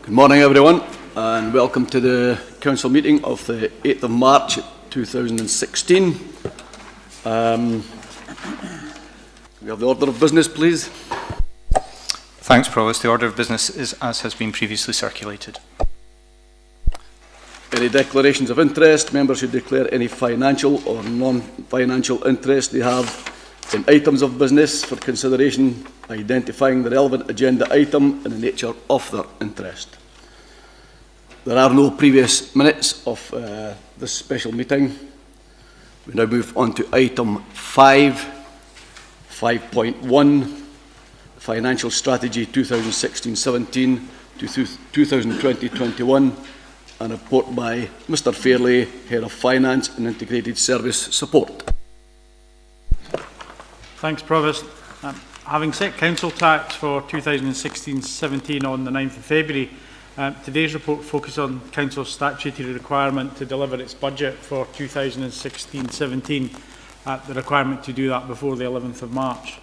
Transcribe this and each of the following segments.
Good morning everyone, and welcome to the Council meeting of the 8th of March 2016. We have the order of business, please. Thanks, Provost. The order of business is as has been previously circulated. Any declarations of interest? Members should declare any financial or non-financial interest they have in items of business for consideration, identifying the relevant agenda item and the nature of their interest. There are no previous minutes of this special meeting. We now move on to item 5.1, Financial Strategy 2016-17 to 2020-21, and a report by Mr. Fairley, Head of Finance and Integrated Service Support. Thanks, Provost. Having set council tax for 2016-17 on the 9th of February, today's report focuses on Council's statutory requirement to deliver its budget for 2016-17, the requirement to do that before the 11th of March.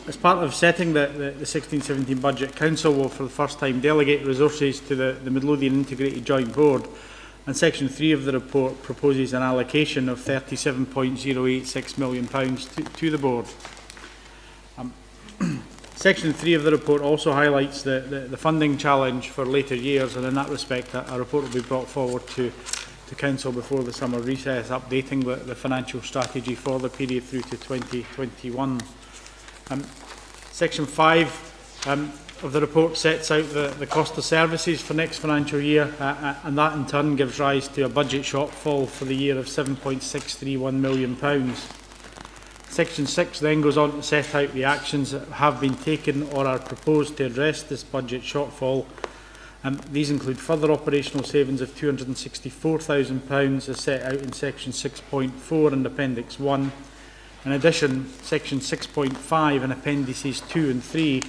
As part of setting the 16-17 budget, Council will for the first time delegate resources to the Midlothian Integrated Joint Board, and Section 3 of the report proposes an allocation of £37.086 million to the Board. Section 3 of the report also highlights the funding challenge for later years, and in that respect a report will be brought forward to Council before the summer recess, updating the financial strategy for the period through to 2021. Section 5 of the report sets out the cost of services for next financial year, and that in turn gives rise to a budget shortfall for the year of £7.631 million. Section 6 then goes on to set out the actions that have been taken or are proposed to address this budget shortfall. These include further operational savings of £264,000 as set out in Section 6.4 and Appendix 1. In addition, Section 6.5 and Appendices 2 and 3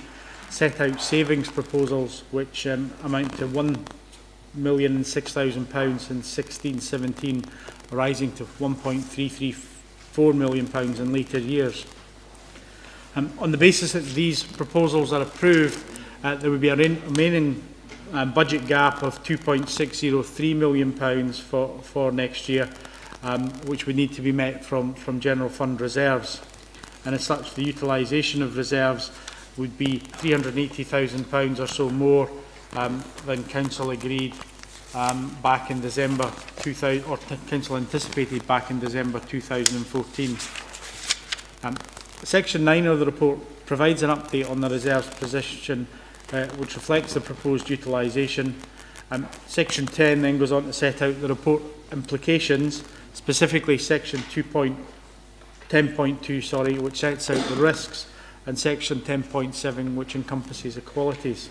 set out savings proposals which amount to £1,006,000 in 16-17, rising to £1.334 million in later years. On the basis that these proposals are approved, there would be a remaining budget gap of £2.603 million for next year, which would need to be met from General Fund reserves. And as such, the utilisation of reserves would be £380,000 or so more than Council agreed back in December 2000, or Council anticipated back in December 2014. Section 9 of the report provides an update on the reserves position, which reflects the proposed utilisation. Section 10 then goes on to set out the report implications, specifically Section 10.2, which sets out the risks, and Section 10.7, which encompasses equalities.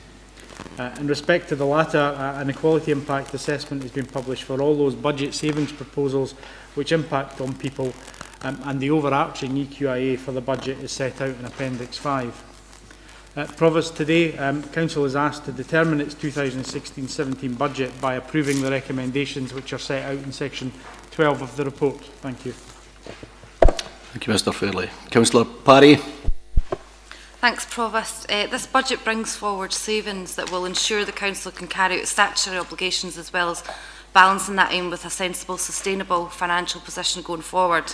In respect to the latter, an equality impact assessment has been published for all those budget savings proposals which impact on people, and the overarching EQIA for the budget is set out in Appendix 5. Provost, today Council is asked to determine its 2016-17 budget by approving the recommendations which are set out in Section 12 of the report. Thank you. Thank you, Mr. Fairley. Councillor Parry. Thanks, Provost. This budget brings forward savings that will ensure the Council can carry out statutory obligations as well as balancing that aim with a sensible, sustainable financial position going forward.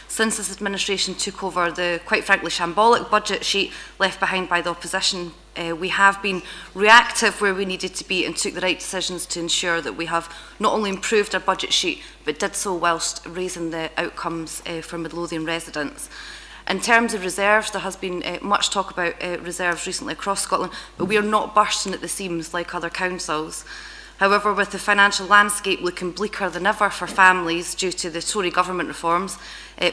Since this administration took over the, quite frankly, shambolic budget sheet left behind by the opposition, we have been reactive where we needed to be and took the right decisions to ensure that we have not only improved our budget sheet, but did so whilst raising the outcomes for Midlothian residents. In terms of reserves, there has been much talk about reserves recently across Scotland, but we are not bursting at the seams like other councils. However, with the financial landscape looking bleaker than ever for families due to the Tory government reforms,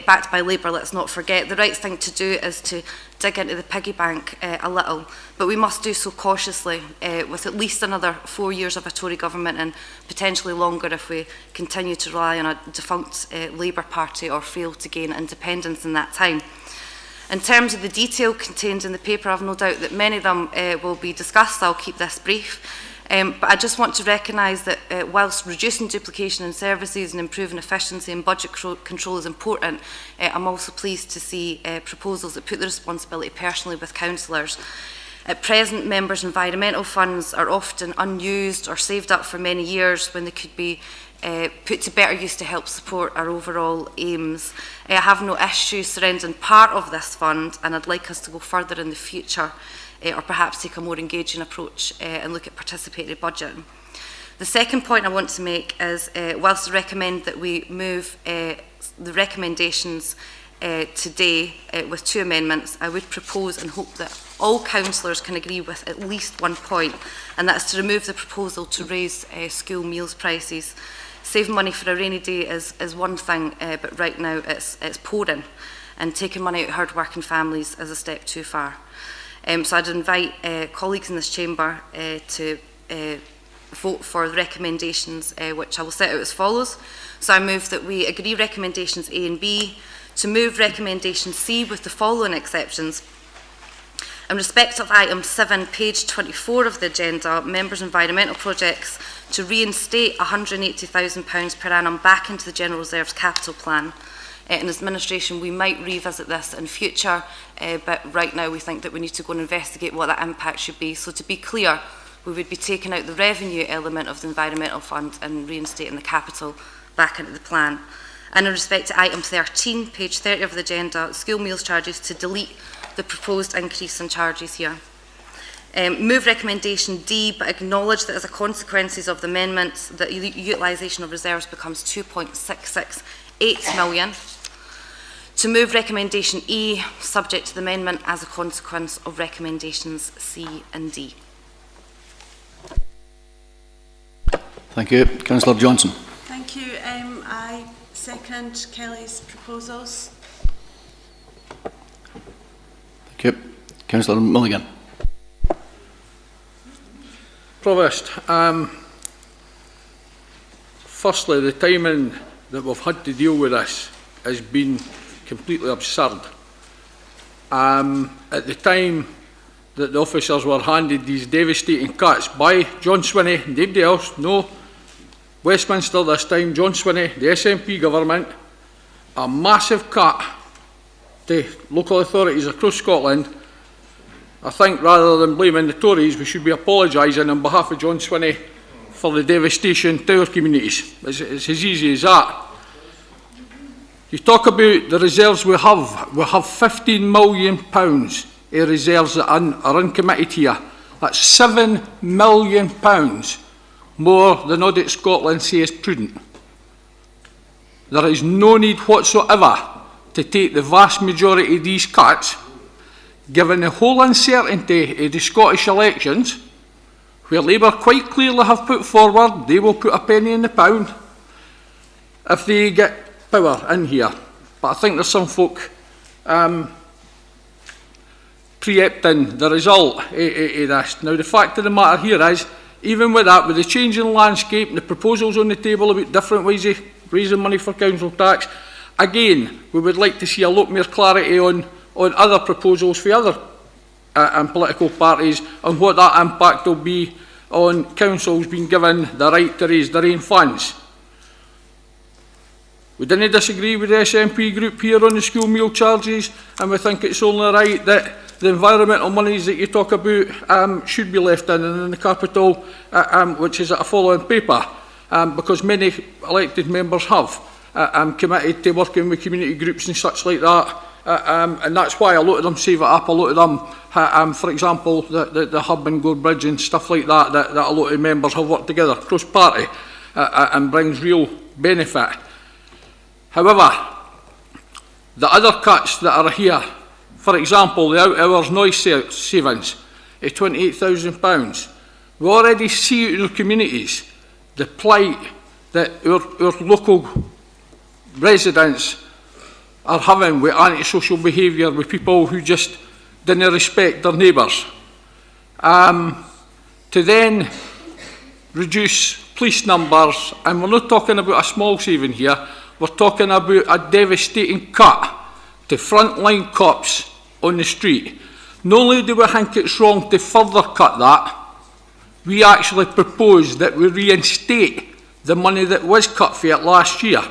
backed by Labour, let's not forget, the right thing to do is to dig into the piggy bank a little, but we must do so cautiously, with at least another 4 years of a Tory government and potentially longer if we continue to rely on a defunct Labour Party or fail to gain independence in that time. In terms of the detail contained in the paper, I have no doubt that many of them will be discussed. I'll keep this brief. But I just want to recognise that whilst reducing duplication in services and improving efficiency and budget control is important, I'm also pleased to see proposals that put the responsibility personally with councillors. At present, members' environmental funds are often unused or saved up for many years when they could be put to better use to help support our overall aims. I have no issue surrendering part of this fund, and I'd like us to go further in the future, or perhaps take a more engaging approach and look at participatory budgeting. The second point I want to make is, whilst I recommend that we move the recommendations today with 2 amendments, I would propose and hope that all councillors can agree with at least one point, and that is to remove the proposal to raise school meals prices. Saving money for a rainy day is one thing, but right now it's pouring, and taking money out of hard-working families is a step too far. So I'd invite colleagues in this chamber to vote for the recommendations, which I will set out as follows. So I move that we agree recommendations A and B, to move recommendation C with the following exceptions. In respect of item 7, page 24 of the agenda, members' environmental projects, to reinstate £180,000 per annum back into the General Reserve's capital plan. In administration, we might revisit this in future, but right now we think that we need to go and investigate what that impact should be. So to be clear, we would be taking out the revenue element of the environmental fund and reinstating the capital back into the plan. And in respect to item 13, page 30 of the agenda, school meals charges, to delete the proposed increase in charges here. Move recommendation D, but acknowledge that as a consequences of the amendments, the utilisation of reserves becomes 2.668 million. To move recommendation E, subject to the amendment as a consequence of recommendations C and D. Thank you. Councillor Johnson. Thank you. I second Kelly's proposals. Thank you. Councillor Milligan. Provost, firstly, the timing that we've had to deal with this has been completely absurd. At the time that the officers were handed these devastating cuts by John Swinney, nobody else, no, Westminster this time, John Swinney, the SNP government, a massive cut to local authorities across Scotland. I think rather than blaming the Tories, we should be apologising on behalf of John Swinney for the devastation to our communities. It's as easy as that. You talk about the reserves we have £15 million of reserves that are uncommitted here. That's £7 million more than Audit Scotland say is prudent. There is no need whatsoever to take the vast majority of these cuts, given the whole uncertainty of the Scottish elections, where Labour quite clearly have put forward they will put a penny in the pound if they get power in here. But I think there's some folk preempting the result of this. Now, the fact of the matter here is, even with that, with the changing landscape and the proposals on the table about different ways of raising money for council tax, again, we would like to see a lot more clarity on other proposals for other political parties and what that impact will be on councils being given the right to raise their own funds. We didn't disagree with the SNP group here on the school meal charges, and we think it's only right that the environmental monies that you talk about should be left in the capital, which is at a following paper, because many elected members have committed to working with community groups and such like that. And that's why a lot of them save it up, a lot of them, for example, the hub and Gore Bridge and stuff like that, that a lot of members have worked together cross-party and brings real benefit. However, the other cuts that are here, for example, the out-hours noise savings of £28,000, we already see in our communities the plight that our local residents are having with antisocial behaviour, with people who just didn't respect their neighbours. To then reduce police numbers, and we're not talking about a small saving here, we're talking about a devastating cut to frontline cops on the street. Not only do we think it's wrong to further cut that, we actually propose that we reinstate the money that was cut for it last year.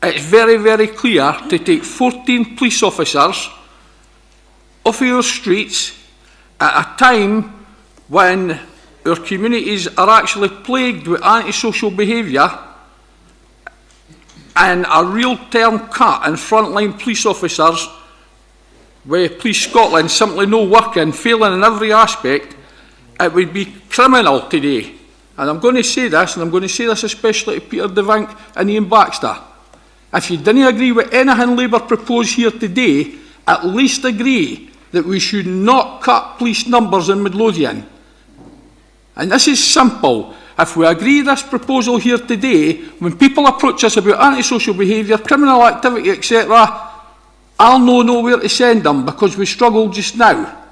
It's very, very clear to take 14 police officers of our streets at a time when our communities are actually plagued with antisocial behaviour and a real term cut in frontline police officers, with Police Scotland simply no working, failing in every aspect, it would be criminal today. And I'm going to say this, and I'm going to say this especially to Peter DeVink and Ian Baxter. If you didn't agree with anything Labour proposed here today, at least agree that we should not cut police numbers in Midlothian. And this is simple. If we agree this proposal here today, when people approach us about antisocial behaviour, criminal activity, etc., I'll know where to send them, because we struggle just now.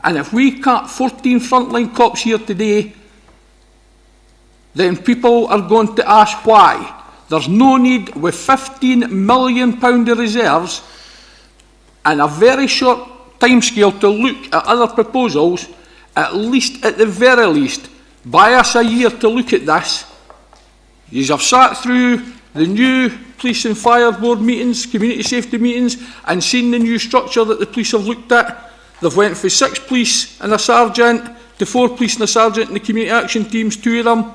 And if we cut 14 frontline cops here today, then people are going to ask why. There's no need, with £15 million of reserves and a very short timescale to look at other proposals, at the very least, buy us a year to look at this. You have sat through the new police and fire board meetings, community safety meetings, and seen the new structure that the police have looked at. They've went from 6 police and a sergeant to 4 police and a sergeant in the community action teams, 2 of them,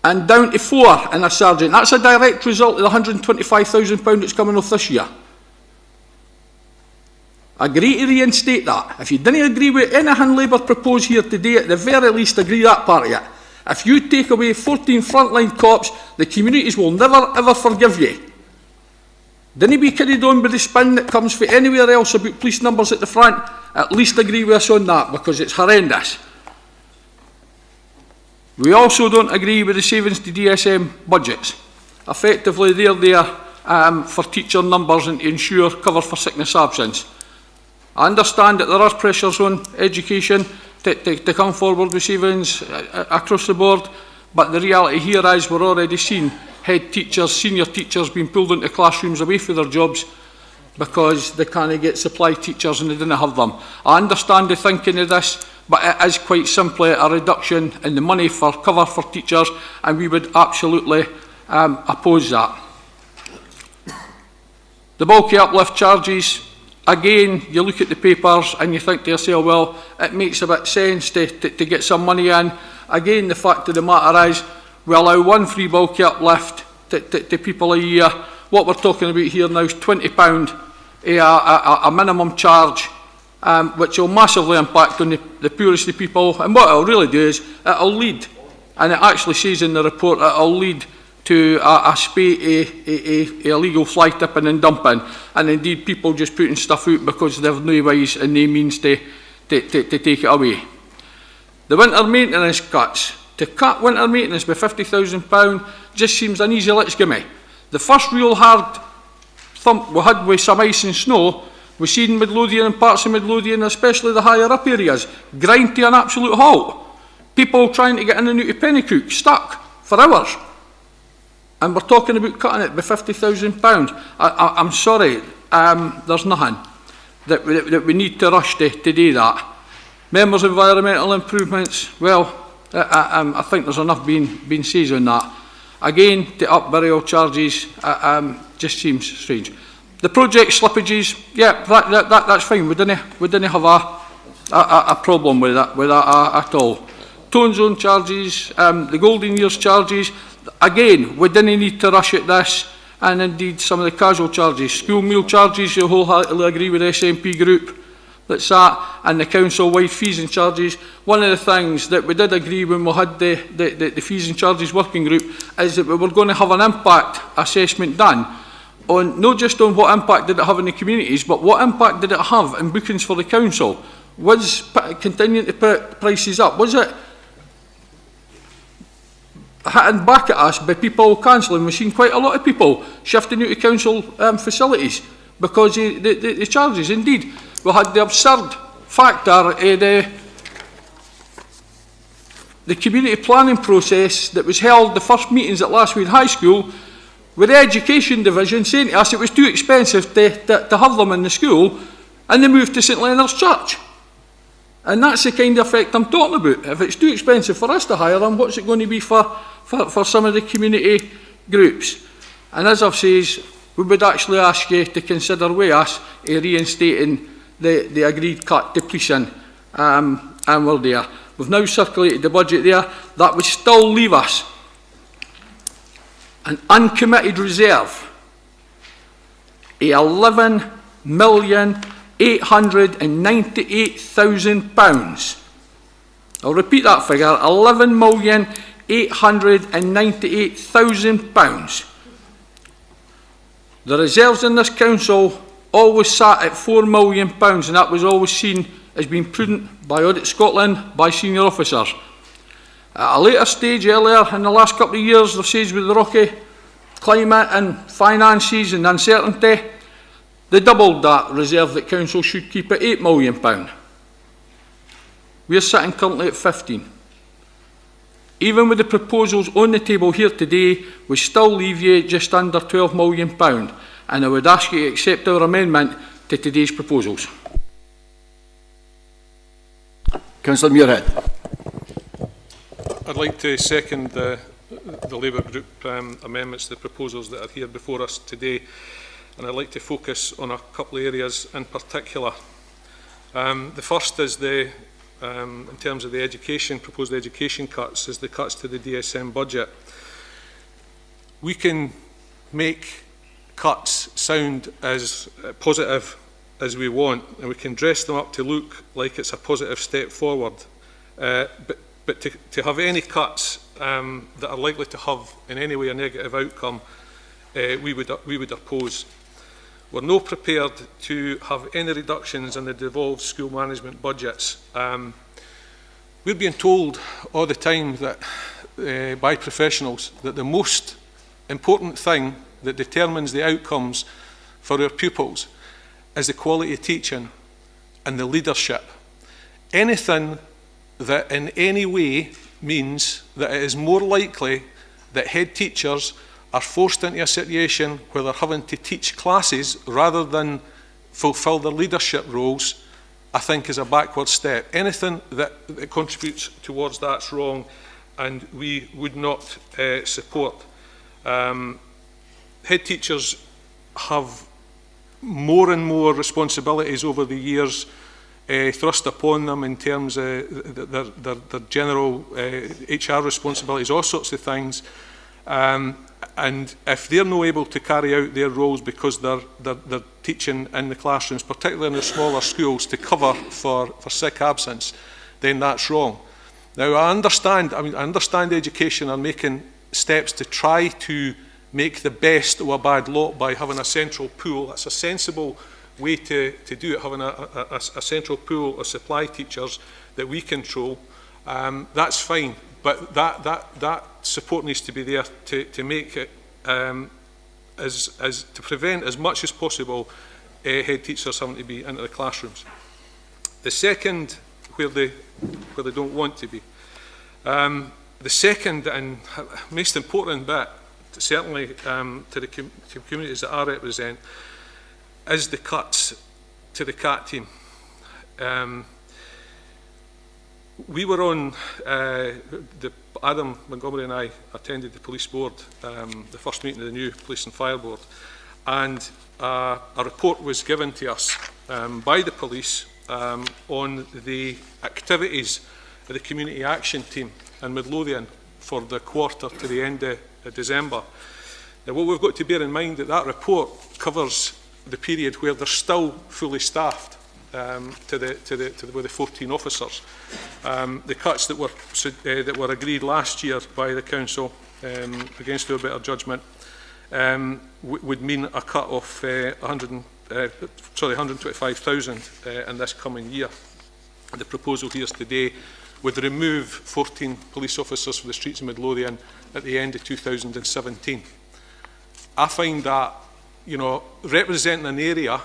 and down to 4 and a sergeant. That's a direct result of the £125,000 that's coming off this year. Agree to reinstate that. If you didn't agree with anything Labour proposed here today, at the very least agree that part of it. If you take away 14 frontline cops, the communities will never ever forgive you. Didn't be carried on with the spin that comes from anywhere else about police numbers at the front. At least agree with us on that, because it's horrendous. We also don't agree with the savings to DSM budgets. Effectively, they're there for teacher numbers and to ensure cover for sickness absence. I understand that there are pressures on education to come forward with savings across the board, but the reality here is we're already seeing head teachers, senior teachers being pulled into classrooms away from their jobs because they can't get supply teachers and they didn't have them. I understand the thinking of this, but it is quite simply a reduction in the money for cover for teachers, and we would absolutely oppose that. The bulky uplift charges, again, you look at the papers and you think to yourself, well, it makes a bit of sense to get some money in. Again, the fact of the matter is, we allow 1 free bulky uplift to people a year. What we're talking about here now is £20 a minimum charge, which will massively impact on the poorest of people. And what it'll really do is, it'll lead, and it actually says in the report, it'll lead to a spate of illegal fly tipping and dumping, and indeed people just putting stuff out because they have no ways and no means to take it away. The winter maintenance cuts. To cut winter maintenance by £50,000 just seems an easy let's gimme. The first real hard thump we had with some ice and snow, we seen Midlothian and parts of Midlothian, especially the higher up areas, grind to an absolute halt. People trying to get in and out of Pennycook, stuck for hours. And we're talking about cutting it by £50,000. I'm sorry, there's nothing that we need to rush to do that. Members' environmental improvements, well, I think there's enough being said on that. Again, to up burial charges just seems strange. The project slippages, yeah, that's fine. We didn't have a problem with that at all. Tone zone charges, the golden years charges, again, we didn't need to rush at this, and indeed some of the casual charges. School meal charges, you wholeheartedly agree with the SNP group that's that, and the council-wide fees and charges. One of the things that we did agree when we had the fees and charges working group is that we were going to have an impact assessment done on not just on what impact did it have in the communities, but what impact did it have in bookings for the council. Was continuing to put prices up? Was it hitting back at us by people cancelling? We've seen quite a lot of people shifting out of council facilities because of the charges. Indeed, we had the absurd factor of the community planning process that was held, the first meetings at Lastweed High School, with the education division saying to us it was too expensive to have them in the school, and they moved to St Leonard's Church. And that's the kind of effect I'm talking about. If it's too expensive for us to hire them, what's it going to be for some of the community groups? And as I've said, we would actually ask you to consider with us reinstating the agreed cut to policing, and we're there. We've now circulated the budget there. That would still leave us an uncommitted reserve of £11,898,000. I'll repeat that figure, £11,898,000. The reserves in this council always sat at £4 million, and that was always seen as being prudent by Audit Scotland, by senior officers. At a later stage, earlier in the last couple of years, they've said with the rocky climate and finances and uncertainty, they doubled that reserve that council should keep at £8 million. We're sitting currently at 15. Even with the proposals on the table here today, we still leave you just under £12 million, and I would ask you to accept our amendment to today's proposals. Councillor Muirhead. I'd like to second the Labour Group amendments to the proposals that are here before us today, and I'd like to focus on a couple of areas in particular. The first is in terms of the proposed education cuts, is the cuts to the DSM budget. We can make cuts sound as positive as we want, and we can dress them up to look like it's a positive step forward. But to have any cuts that are likely to have in any way a negative outcome, we would oppose. We're not prepared to have any reductions in the devolved school management budgets. We're being told all the time that by professionals that the most important thing that determines the outcomes for our pupils is the quality of teaching and the leadership. Anything that in any way means that it is more likely that head teachers are forced into a situation where they're having to teach classes rather than fulfil their leadership roles, I think is a backward step. Anything that contributes towards that's wrong, and we would not support. Head teachers have more and more responsibilities over the years thrust upon them in terms of their general HR responsibilities, all sorts of things. And if they're not able to carry out their roles because they're teaching in the classrooms, particularly in the smaller schools, to cover for sick absence, then that's wrong. Now, I understand education are making steps to try to make the best of a bad lot by having a central pool. That's a sensible way to do it, having a central pool of supply teachers that we control. That's fine, but that support needs to be there to make it to prevent as much as possible head teachers having to be into the classrooms. The second, where they don't want to be. The second and most important bit, certainly to the communities that I represent, is the cuts to the CAT team. We were on, Adam Montgomery and I attended the police board, the first meeting of the new police and fire board, and a report was given to us by the police on the activities of the community action team in Midlothian for the quarter to the end of December. Now, what we've got to bear in mind that report covers the period where they're still fully staffed with the 14 officers. The cuts that were agreed last year by the council, against our better judgment, would mean a cut of 125,000 in this coming year. The proposal here today would remove 14 police officers from the streets of Midlothian at the end of 2017. I find that, representing an area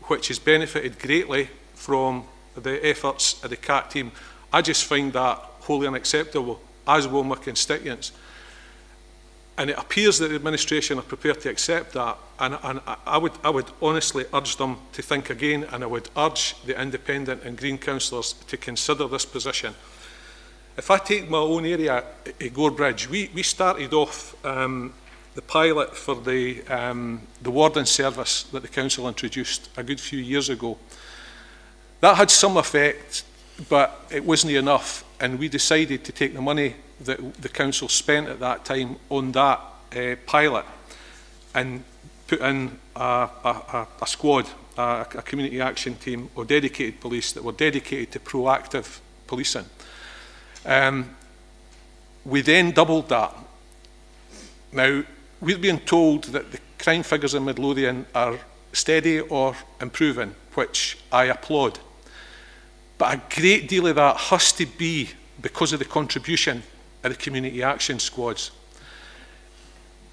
which has benefited greatly from the efforts of the CAT team, I just find that wholly unacceptable, as will my constituents. And it appears that the administration are prepared to accept that, and I would honestly urge them to think again, and I would urge the independent and Green councillors to consider this position. If I take my own area, Gorebridge, we started off the pilot for the warden service that the council introduced a good few years ago. That had some effect, but it wasn't enough, and we decided to take the money that the council spent at that time on that pilot and put in a squad, a community action team or dedicated police that were dedicated to proactive policing. We then doubled that. Now, we've been told that the crime figures in Midlothian are steady or improving, which I applaud. But a great deal of that has to be because of the contribution of the community action squads.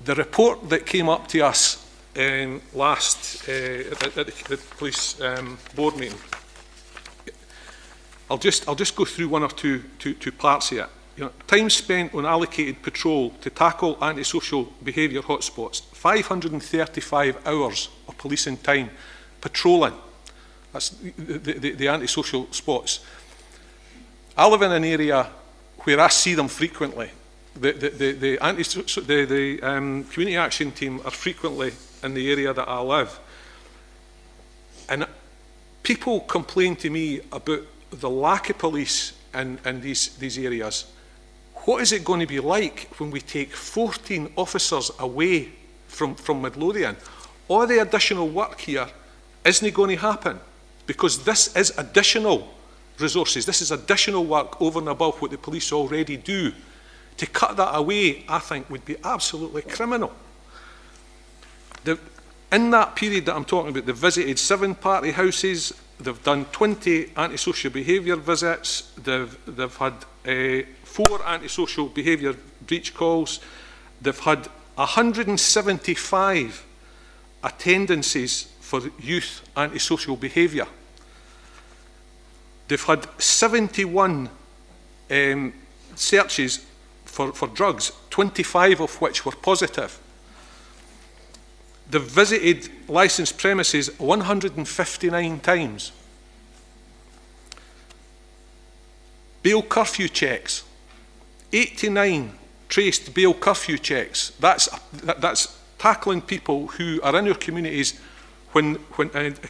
The report that came up to us last at the police board meeting, I'll just go through one or two parts here. You know, time spent on allocated patrol to tackle antisocial behaviour hotspots, 535 hours of policing time patrolling. That's the antisocial spots. I live in an area where I see them frequently. The community action team are frequently in the area that I live. And people complain to me about the lack of police in these areas. What is it going to be like when we take 14 officers away from Midlothian? All the additional work here isn't going to happen, because this is additional resources. This is additional work over and above what the police already do. To cut that away, I think, would be absolutely criminal. In that period that I'm talking about, they've visited 7 party houses, they've done 20 antisocial behaviour visits, they've had 4 antisocial behaviour breach calls, they've had 175 attendances for youth antisocial behaviour. They've had 71 searches for drugs, 25 of which were positive. They've visited licensed premises 159 times. Bail curfew checks, 89 traced bail curfew checks. That's tackling people who are in our communities when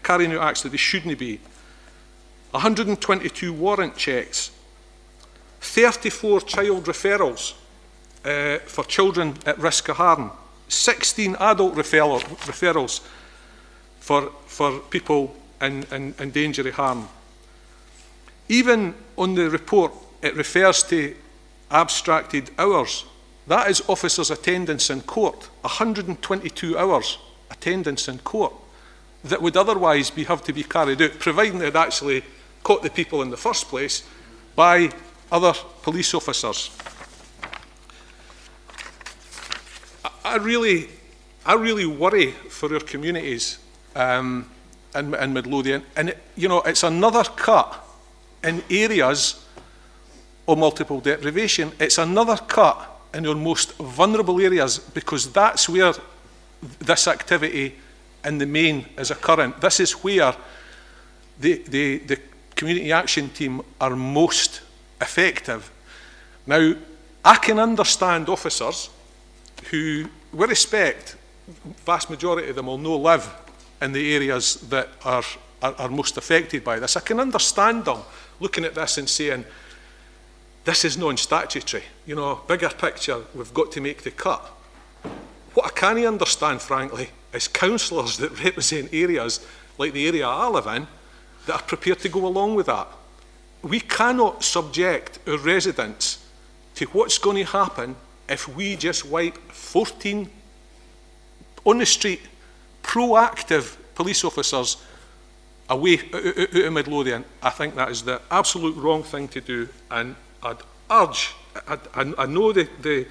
carrying out acts that they shouldn't be. 122 warrant checks, 34 child referrals for children at risk of harm, 16 adult referrals for people in danger of harm. Even on the report, it refers to abstracted hours. That is officers' attendance in court, 122 hours attendance in court that would otherwise have to be carried out, providing it actually caught the people in the first place, by other police officers. I really worry for our communities in Midlothian, and it's another cut in areas of multiple deprivation. It's another cut in our most vulnerable areas, because that's where this activity in the main is occurring. This is where the community action team are most effective. Now, I can understand officers who, with respect, vast majority of them will no live in the areas that are most affected by this. I can understand them looking at this and saying, this is non-statutory. Bigger picture, we've got to make the cut. What I can't understand, frankly, is councillors that represent areas like the area I live in that are prepared to go along with that. We cannot subject our residents to what's going to happen if we just wipe 14 on the street proactive police officers away out of Midlothian. I think that is the absolute wrong thing to do, and I'd urge, I know the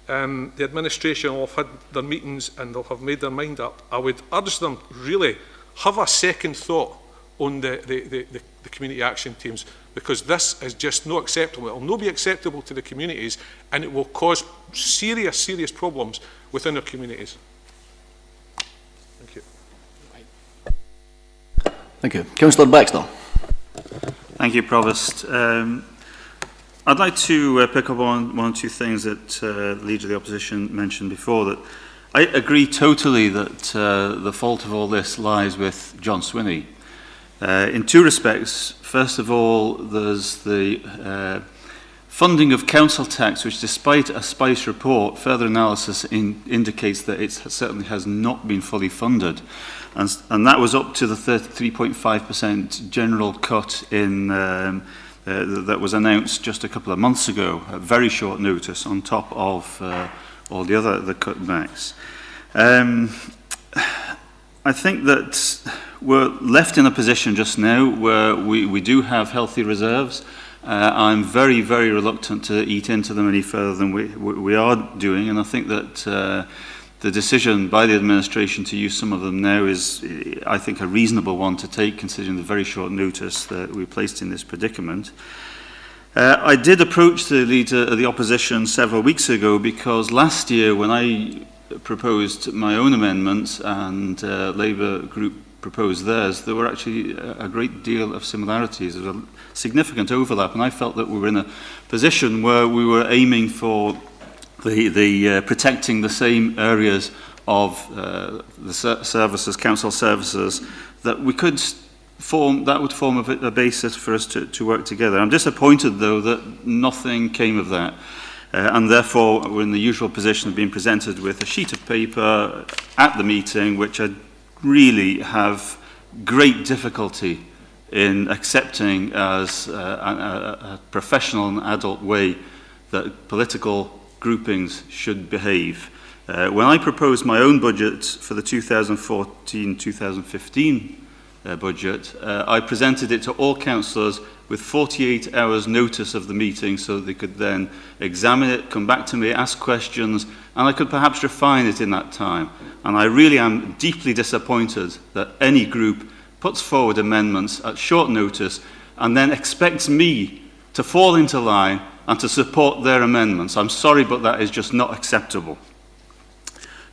administration will have had their meetings and they'll have made their mind up. I would urge them really have a second thought on the community action teams, because this is just not acceptable. It will not be acceptable to the communities, and it will cause serious problems within our communities. Thank you. Thank you. Councillor Baxter. Thank you, Provost. I'd like to pick up on one or two things that the Leader of the Opposition mentioned before. That I agree totally that the fault of all this lies with John Swinney. in two respects. First of all, there's the funding of council tax, which despite a SPICE report, further analysis indicates that it certainly has not been fully funded. And that was up to the 3.5% general cut in that was announced just a couple of months ago, at very short notice, on top of all the cutbacks. I think that we're left in a position just now where we do have healthy reserves. I'm very, very reluctant to eat into them any further than we are doing, and I think that the decision by the administration to use some of them now is, I think, a reasonable one to take, considering the very short notice that we placed in this predicament. I did approach the Leader of the Opposition several weeks ago, because last year when I proposed my own amendments and Labour group proposed theirs, there were actually a great deal of similarities. There was a significant overlap, and I felt that we were in a position where we were aiming for the protecting the same areas of the services, council services, that we could form, that would form a basis for us to work together. I'm disappointed, though, that nothing came of that. And therefore, we're in the usual position of being presented with a sheet of paper at the meeting, which I really have great difficulty in accepting as a professional and adult way that political groupings should behave. When I proposed my own budget for the 2014-2015 budget, I presented it to all councillors with 48 hours notice of the meeting, so they could then examine it, come back to me, ask questions, and I could perhaps refine it in that time. And I really am deeply disappointed that any group puts forward amendments at short notice and then expects me to fall into line and to support their amendments. I'm sorry, but that is just not acceptable.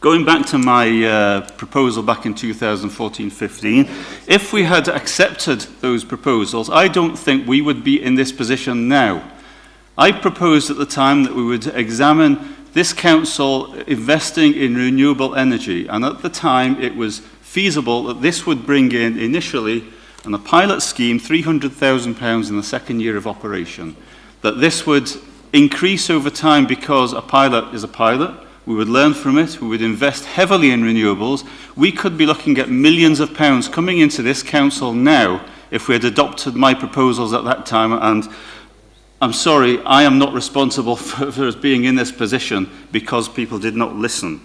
Going back to my proposal back in 2014-15, if we had accepted those proposals, I don't think we would be in this position now. I proposed at the time that we would examine this council investing in renewable energy, and at the time it was feasible that this would bring in initially, on a pilot scheme, £300,000 in the second year of operation. That this would increase over time because a pilot is a pilot. We would learn from it. We would invest heavily in renewables. We could be looking at millions of pounds coming into this council now if we had adopted my proposals at that time. And I'm sorry, I am not responsible for us being in this position because people did not listen.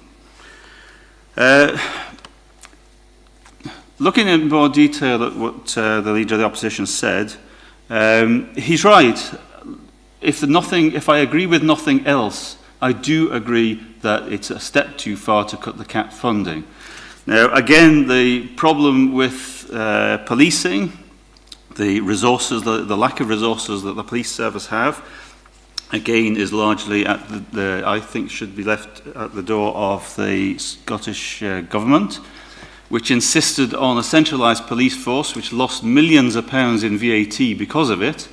Looking in more detail at what the Leader of the Opposition said, he's right. If I agree with nothing else, I do agree that it's a step too far to cut the CAP funding. Now, again, the problem with policing, the resources, the lack of resources that the police service have, again, is largely at I think should be left at the door of the Scottish Government, which insisted on a centralised police force, which lost millions of pounds in VAT because of it.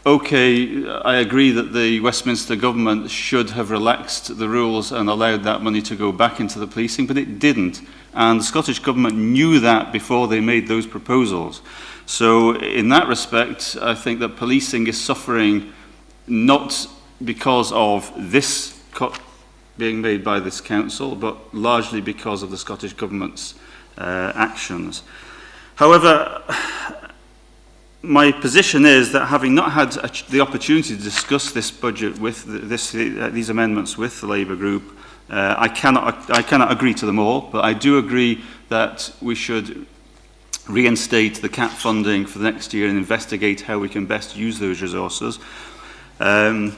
Okay, I agree that the Westminster Government should have relaxed the rules and allowed that money to go back into the policing, but it didn't. And the Scottish Government knew that before they made those proposals. So in that respect, I think that policing is suffering not because of this cut being made by this council, but largely because of the Scottish Government's actions. However, my position is that having not had the opportunity to discuss this budget with these amendments with the Labour group, I cannot agree to them all, but I do agree that we should reinstate the CAP funding for the next year and investigate how we can best use those resources. I'm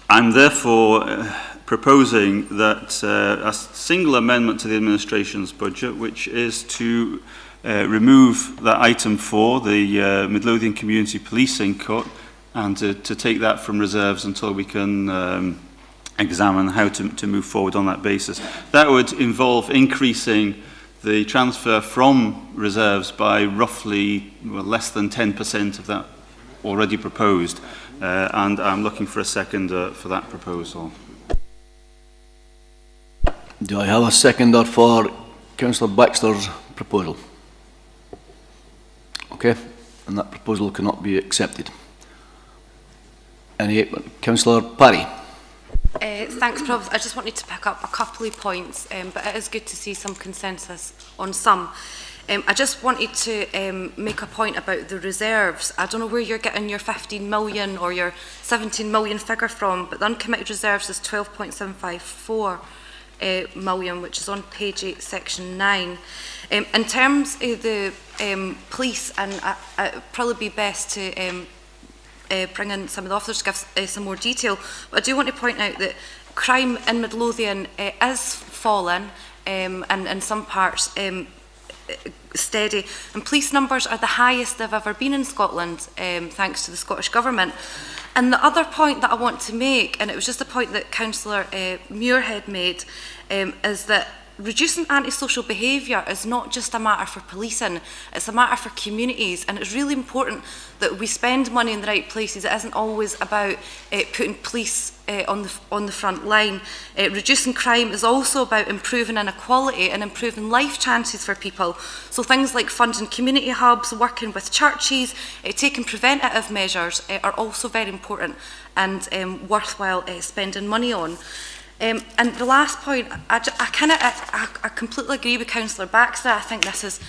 therefore proposing that a single amendment to the administration's budget, which is to remove that item 4, the Midlothian Community Policing cut, and to take that from reserves until we can examine how to move forward on that basis. That would involve increasing the transfer from reserves by roughly less than 10% of that already proposed, and I'm looking for a seconder for that proposal. Do I have a seconder for Councillor Baxter's proposal? Okay, and that proposal cannot be accepted. Councillor Parry. Thanks, Provost. I just wanted to pick up a couple of points, but it is good to see some consensus on some. I just wanted to make a point about the reserves. I don't know where you're getting your 15 million or your 17 million figure from, but the uncommitted reserves is 12.754 million, which is on page 8, section 9. In terms of the police, and it would probably be best to bring in some of the officers to give some more detail, but I do want to point out that crime in Midlothian is fallen, and in some parts steady, and police numbers are the highest they've ever been in Scotland, thanks to the Scottish Government. And the other point that I want to make, and it was just a point that Councillor Muirhead made, is that reducing antisocial behaviour is not just a matter for policing, it's a matter for communities, and it's really important that we spend money in the right places. It isn't always about putting police on the front line. Reducing crime is also about improving inequality and improving life chances for people. So things like funding community hubs, working with churches, taking preventative measures are also very important and worthwhile spending money on. And the last point, I completely agree with Councillor Baxter. I think this is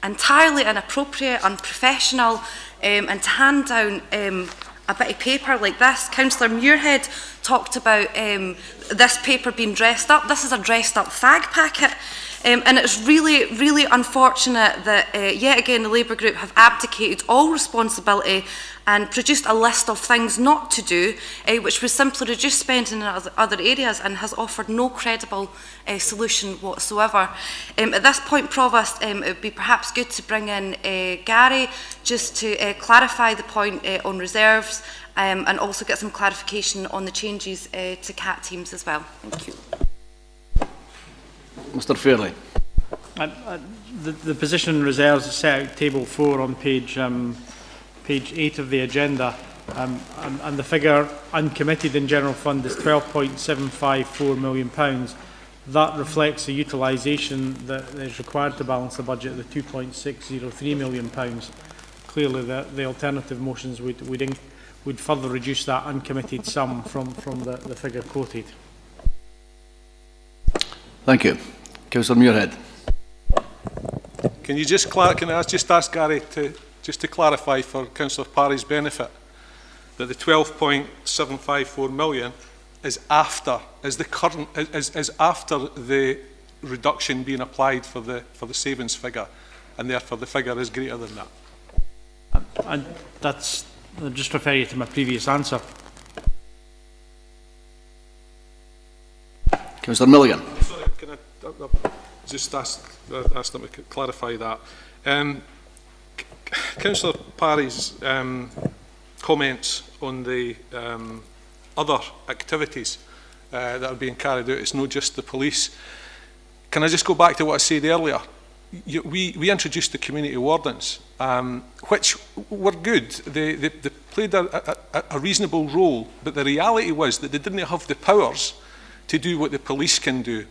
entirely inappropriate, unprofessional, and to hand down a bit of paper like this. Councillor Muirhead talked about this paper being dressed up. This is a dressed up fag packet. And it's really, really unfortunate that, yet again, the Labour group have abdicated all responsibility and produced a list of things not to do, which would simply reduce spending in other areas and has offered no credible solution whatsoever. At this point, Provost, it would be perhaps good to bring in Gary just to clarify the point on reserves and also get some clarification on the changes to CAT teams as well. Thank you. Mr Fairley. The position reserves is set out table 4 on page 8 of the agenda, and the figure uncommitted in general fund is £12.754 million. That reflects the utilisation that is required to balance the budget, the £2.603 million. Clearly the alternative motions would further reduce that uncommitted sum from the figure quoted. Thank you. Councillor Muirhead. Can I just ask Gary to clarify for Councillor Parry's benefit that the 12.754 million is after the reduction being applied for the savings figure, and therefore the figure is greater than that. And that's, I'll just refer you to my previous answer. Councillor Milligan. Sorry, can I just ask them to clarify that? Councillor Parry's comments on the other activities that are being carried out, it's not just the police. Can I just go back to what I said earlier? We introduced the community wardens, which were good. They played a reasonable role, but the reality was that they didn't have the powers to do what the police can do.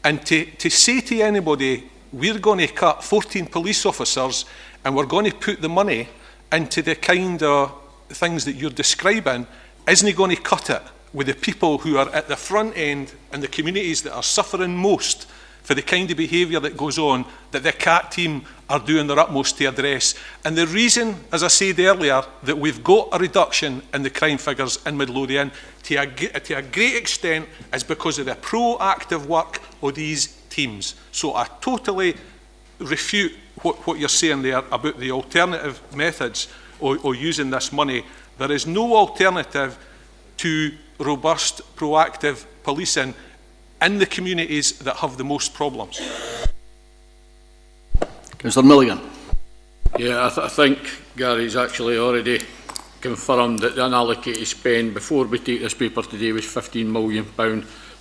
And to say to anybody, we're going to cut 14 police officers and we're going to put the money into the kind of things that you're describing, isn't going to cut it with the people who are at the front end and the communities that are suffering most for the kind of behaviour that goes on, that the CAT team are doing their utmost to address. And the reason, as I said earlier, that we've got a reduction in the crime figures in Midlothian to a great extent is because of the proactive work of these teams. So I totally refute what you're saying there about the alternative methods or using this money. There is no alternative to robust, proactive policing in the communities that have the most problems. Councillor Milligan. Yeah, I think Gary's actually already confirmed that the unallocated spend before we take this paper today was £15 million.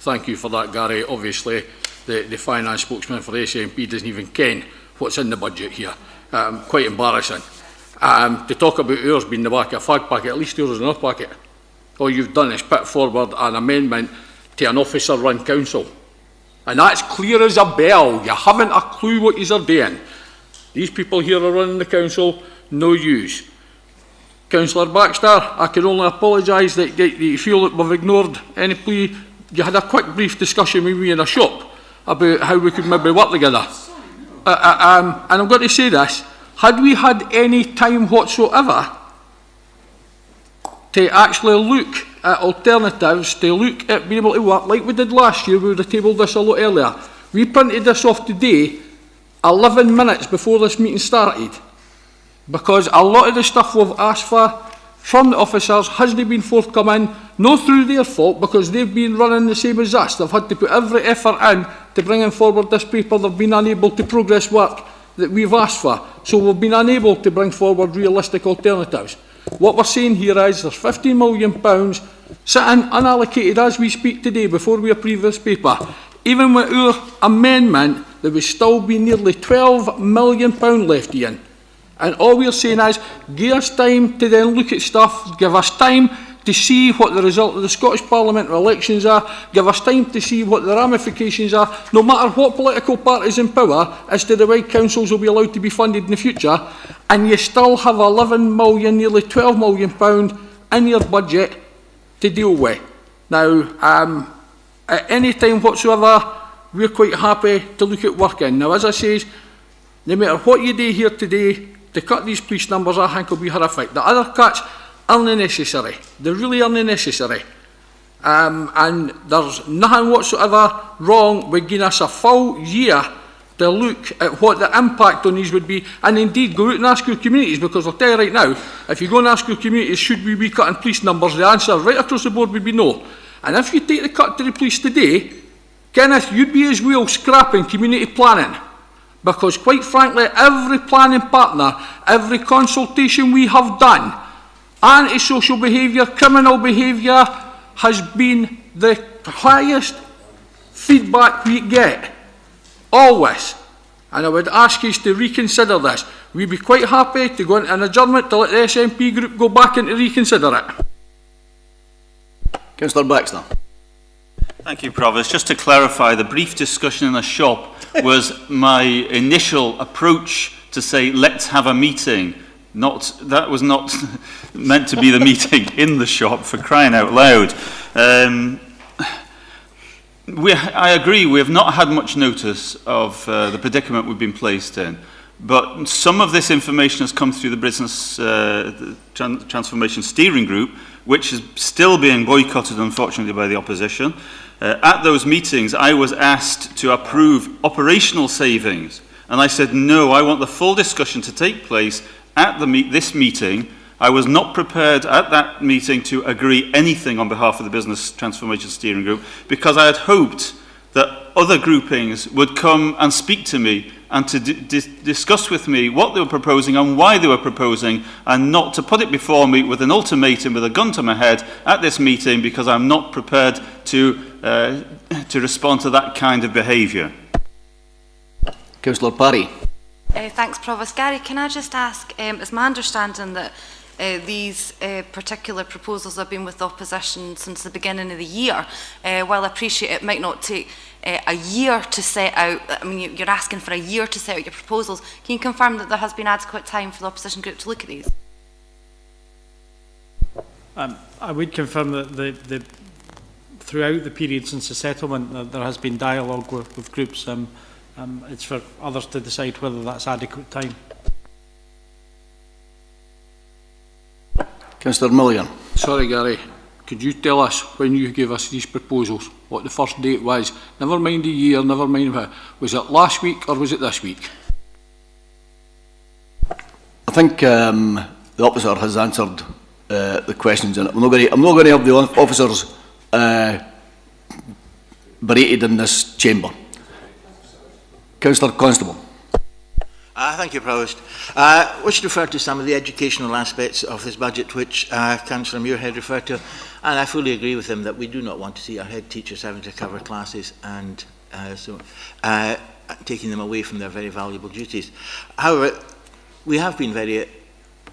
Thank you for that, Gary. Obviously, the finance spokesman for the SNP doesn't even ken what's in the budget here. Quite embarrassing. To talk about ours being the back of a fag packet, at least yours is an off packet. All you've done is put forward an amendment to an officer-run council. And that's clear as a bell. You haven't a clue what you're doing. These people here are running the council. no use. Councillor Baxter, I can only apologise that you feel that we've ignored any plea. You had a quick brief discussion with me in a shop about how we could maybe work together. And I'm going to say this, had we had any time whatsoever to actually look at alternatives, to look at being able to work like we did last year, we would have tabled this a lot earlier. We printed this off today 11 minutes before this meeting started, because a lot of the stuff we've asked for from the officers hasn't been forthcoming, not through their fault, because they've been running the same as us. They've had to put every effort in to bringing forward this paper. They've been unable to progress work that we've asked for, so we've been unable to bring forward realistic alternatives. What we're saying here is there's £15 million sitting unallocated as we speak today before we approve this paper. Even with our amendment, there would still be nearly £12 million left in. And all we're saying is, give us time to then look at stuff, give us time to see what the result of the Scottish Parliament elections are, give us time to see what the ramifications are, no matter what political parties in power, as to the way councils will be allowed to be funded in the future, and you still have 11 million, nearly £12 million in your budget to deal with. Now, at any time whatsoever, we're quite happy to look at working. Now, as I say, no matter what you do here today, to cut these police numbers, I think will be horrific. The other cuts are unnecessary. They really are unnecessary. And there's nothing whatsoever wrong with giving us a full year to look at what the impact on these would be, and indeed go out and ask your communities, because I'll tell you right now, if you go and ask your communities, should we be cutting police numbers, the answer right across the board would be no. And if you take the cut to the police today, Kenneth, you'd be as well scrapping community planning. Because quite frankly, every planning partner, every consultation we have done, anti-social behaviour, criminal behaviour, has been the highest feedback we get. Always. And I would ask you to reconsider this. We'd be quite happy to go into an adjournment to let the SNP group go back and to reconsider it. Councillor Baxter. Thank you, Provost. Just to clarify, the brief discussion in the shop was my initial approach to say, let's have a meeting. That was not meant to be the meeting in the shop, for crying out loud. I agree, we have not had much notice of the predicament we've been placed in. But some of this information has come through the Business Transformation Steering Group, which is still being boycotted, unfortunately, by the opposition. At those meetings, I was asked to approve operational savings. And I said, no, I want the full discussion to take place at this meeting. I was not prepared at that meeting to agree anything on behalf of the Business Transformation Steering Group, because I had hoped that other groupings would come and speak to me and to discuss with me what they were proposing and why they were proposing, and not to put it before me with an ultimatum with a gun to my head at this meeting, because I'm not prepared to respond to that kind of behaviour. Councillor Parry. Thanks, Provost. Gary, can I just ask, it's my understanding that these particular proposals have been with the opposition since the beginning of the year. While I appreciate it might not take a year to set out, I mean, you're asking for a year to set out your proposals. Can you confirm that there has been adequate time for the opposition group to look at these? I would confirm that throughout the period since the settlement, there has been dialogue with groups. It's for others to decide whether that's adequate time. Councillor Milligan. Sorry, Gary. Could you tell us when you gave us these proposals, what the first date was? Never mind the year, never mind what. Was it last week or was it this week? I think the officer has answered the questions in it. I'm not going to have the officers berated in this chamber. Councillor Constable. Thank you, Provost. Wish to refer to some of the educational aspects of this budget which Councillor Muirhead referred to, and I fully agree with him that we do not want to see our head teachers having to cover classes and taking them away from their very valuable duties. However, we have been very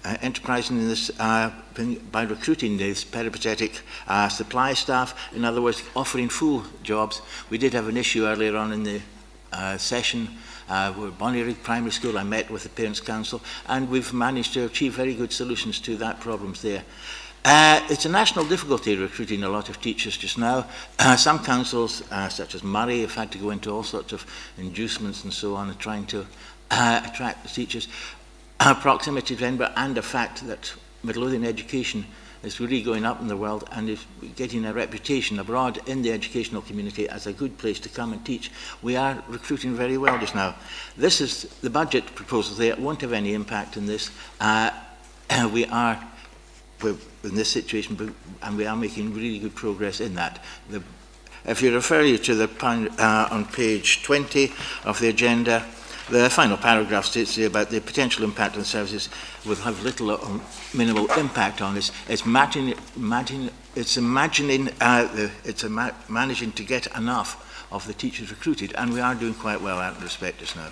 enterprising in this by recruiting these peripatetic supply staff, in other words, offering full jobs. We did have an issue earlier on in the session We're Bonnierig Primary School. I met with the Parents' Council, and we've managed to achieve very good solutions to that problems there. It's a national difficulty recruiting a lot of teachers just now. Some councils, such as Murray, have had to go into all sorts of inducements and so on, trying to attract the teachers. Proximity to Edinburgh, and the fact that Midlothian education is really going up in the world and is getting a reputation abroad in the educational community as a good place to come and teach. We are recruiting very well just now. This is the budget proposals there. It won't have any impact on this. We're in this situation, and we are making really good progress in that. If you refer you to the on page 20 of the agenda, the final paragraph states here about the potential impact on services will have little or minimal impact on this. It's managing to get enough of the teachers recruited, and we are doing quite well in that respect just now.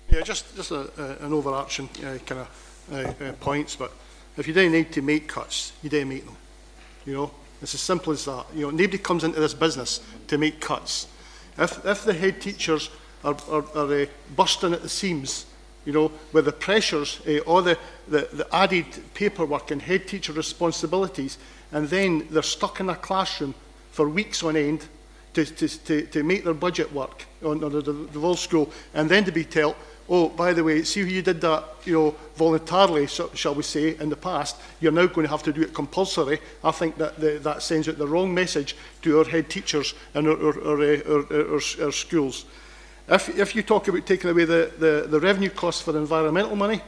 Yeah, just an overarching kind of points, but if you don't need to make cuts, you don't make them. You know, it's as simple as that. You know, nobody comes into this business to make cuts. If the head teachers are bursting at the seams, you know, with the pressures, all the added paperwork and head teacher responsibilities, and then they're stuck in a classroom for weeks on end to make their budget work on the whole school, and then to be told, oh, by the way, see how you did that, you know, voluntarily, shall we say, in the past, you're now going to have to do it compulsory. I think that sends out the wrong message to our head teachers and our schools. If you talk about taking away the revenue costs for environmental money,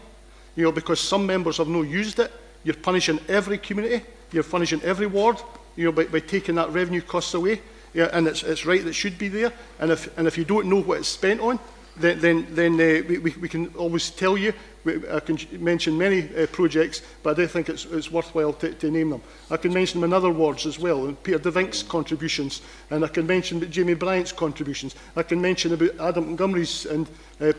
you know, because some members have not used it, you're punishing every community, you're punishing every ward, you know, by taking that revenue costs away. Yeah, and it's right that it should be there. And if you don't know what it's spent on, then we can always tell you. I can mention many projects, but I do think it's worthwhile to name them. I can mention them in other wards as well, and Peter DeVink's contributions, and I can mention Jamie Bryant's contributions. I can mention about Adam Montgomery's and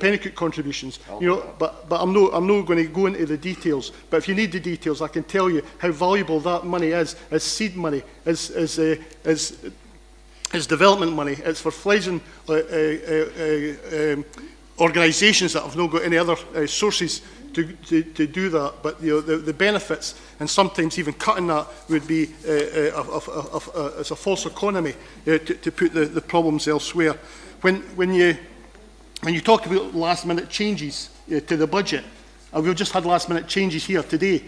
Pennicook contributions. You know, but I'm not going to go into the details. But if you need the details, I can tell you how valuable that money is as seed money, as development money. It's for fledgling organisations that have not got any other sources to do that. But you know, the benefits, and sometimes even cutting that, would be as a false economy to put the problems elsewhere. When you talk about last minute changes to the budget, and we've just had last minute changes here today,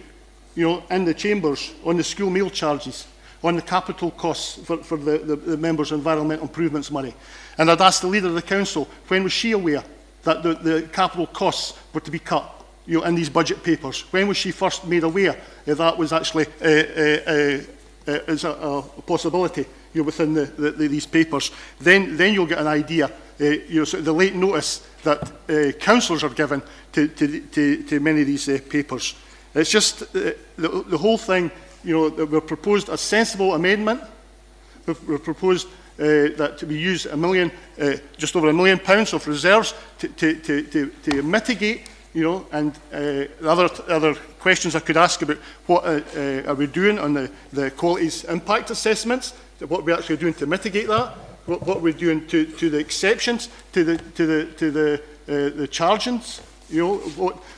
you know, in the chambers on the school meal charges, on the capital costs for the members' environmental improvements money. And I'd asked the leader of the council, when was she aware that the capital costs were to be cut, you know, in these budget papers? When was she first made aware that was actually is a possibility, you know, within these papers? Then you'll get an idea, you know, sort of the late notice that councillors are given to many of these papers. It's just the whole thing. You know, that we've proposed a sensible amendment. We've proposed that we use just over £1 million of reserves to mitigate, you know, and other questions I could ask about what are we doing on the qualities impact assessments, what we're actually doing to mitigate that, what we're doing to the exceptions, to the chargings. You know,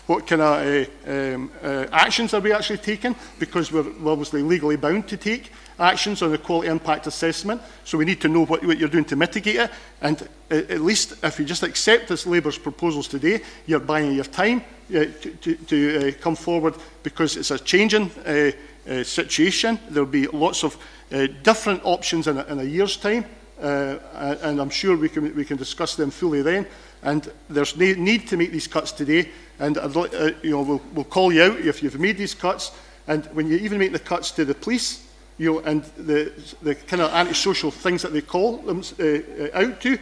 what kind of actions are we actually taking? Because we're obviously legally bound to take actions on the quality impact assessment. So we need to know what you're doing to mitigate it. And at least if you just accept this Labour's proposals today, you're buying your time to come forward, because it's a changing situation. There'll be lots of different options in a year's time. And I'm sure we can discuss them fully then. And there's need to make these cuts today, and you know, we'll call you out if you've made these cuts. And when you even make the cuts to the police, you know, and the kind of antisocial things that they call them out to,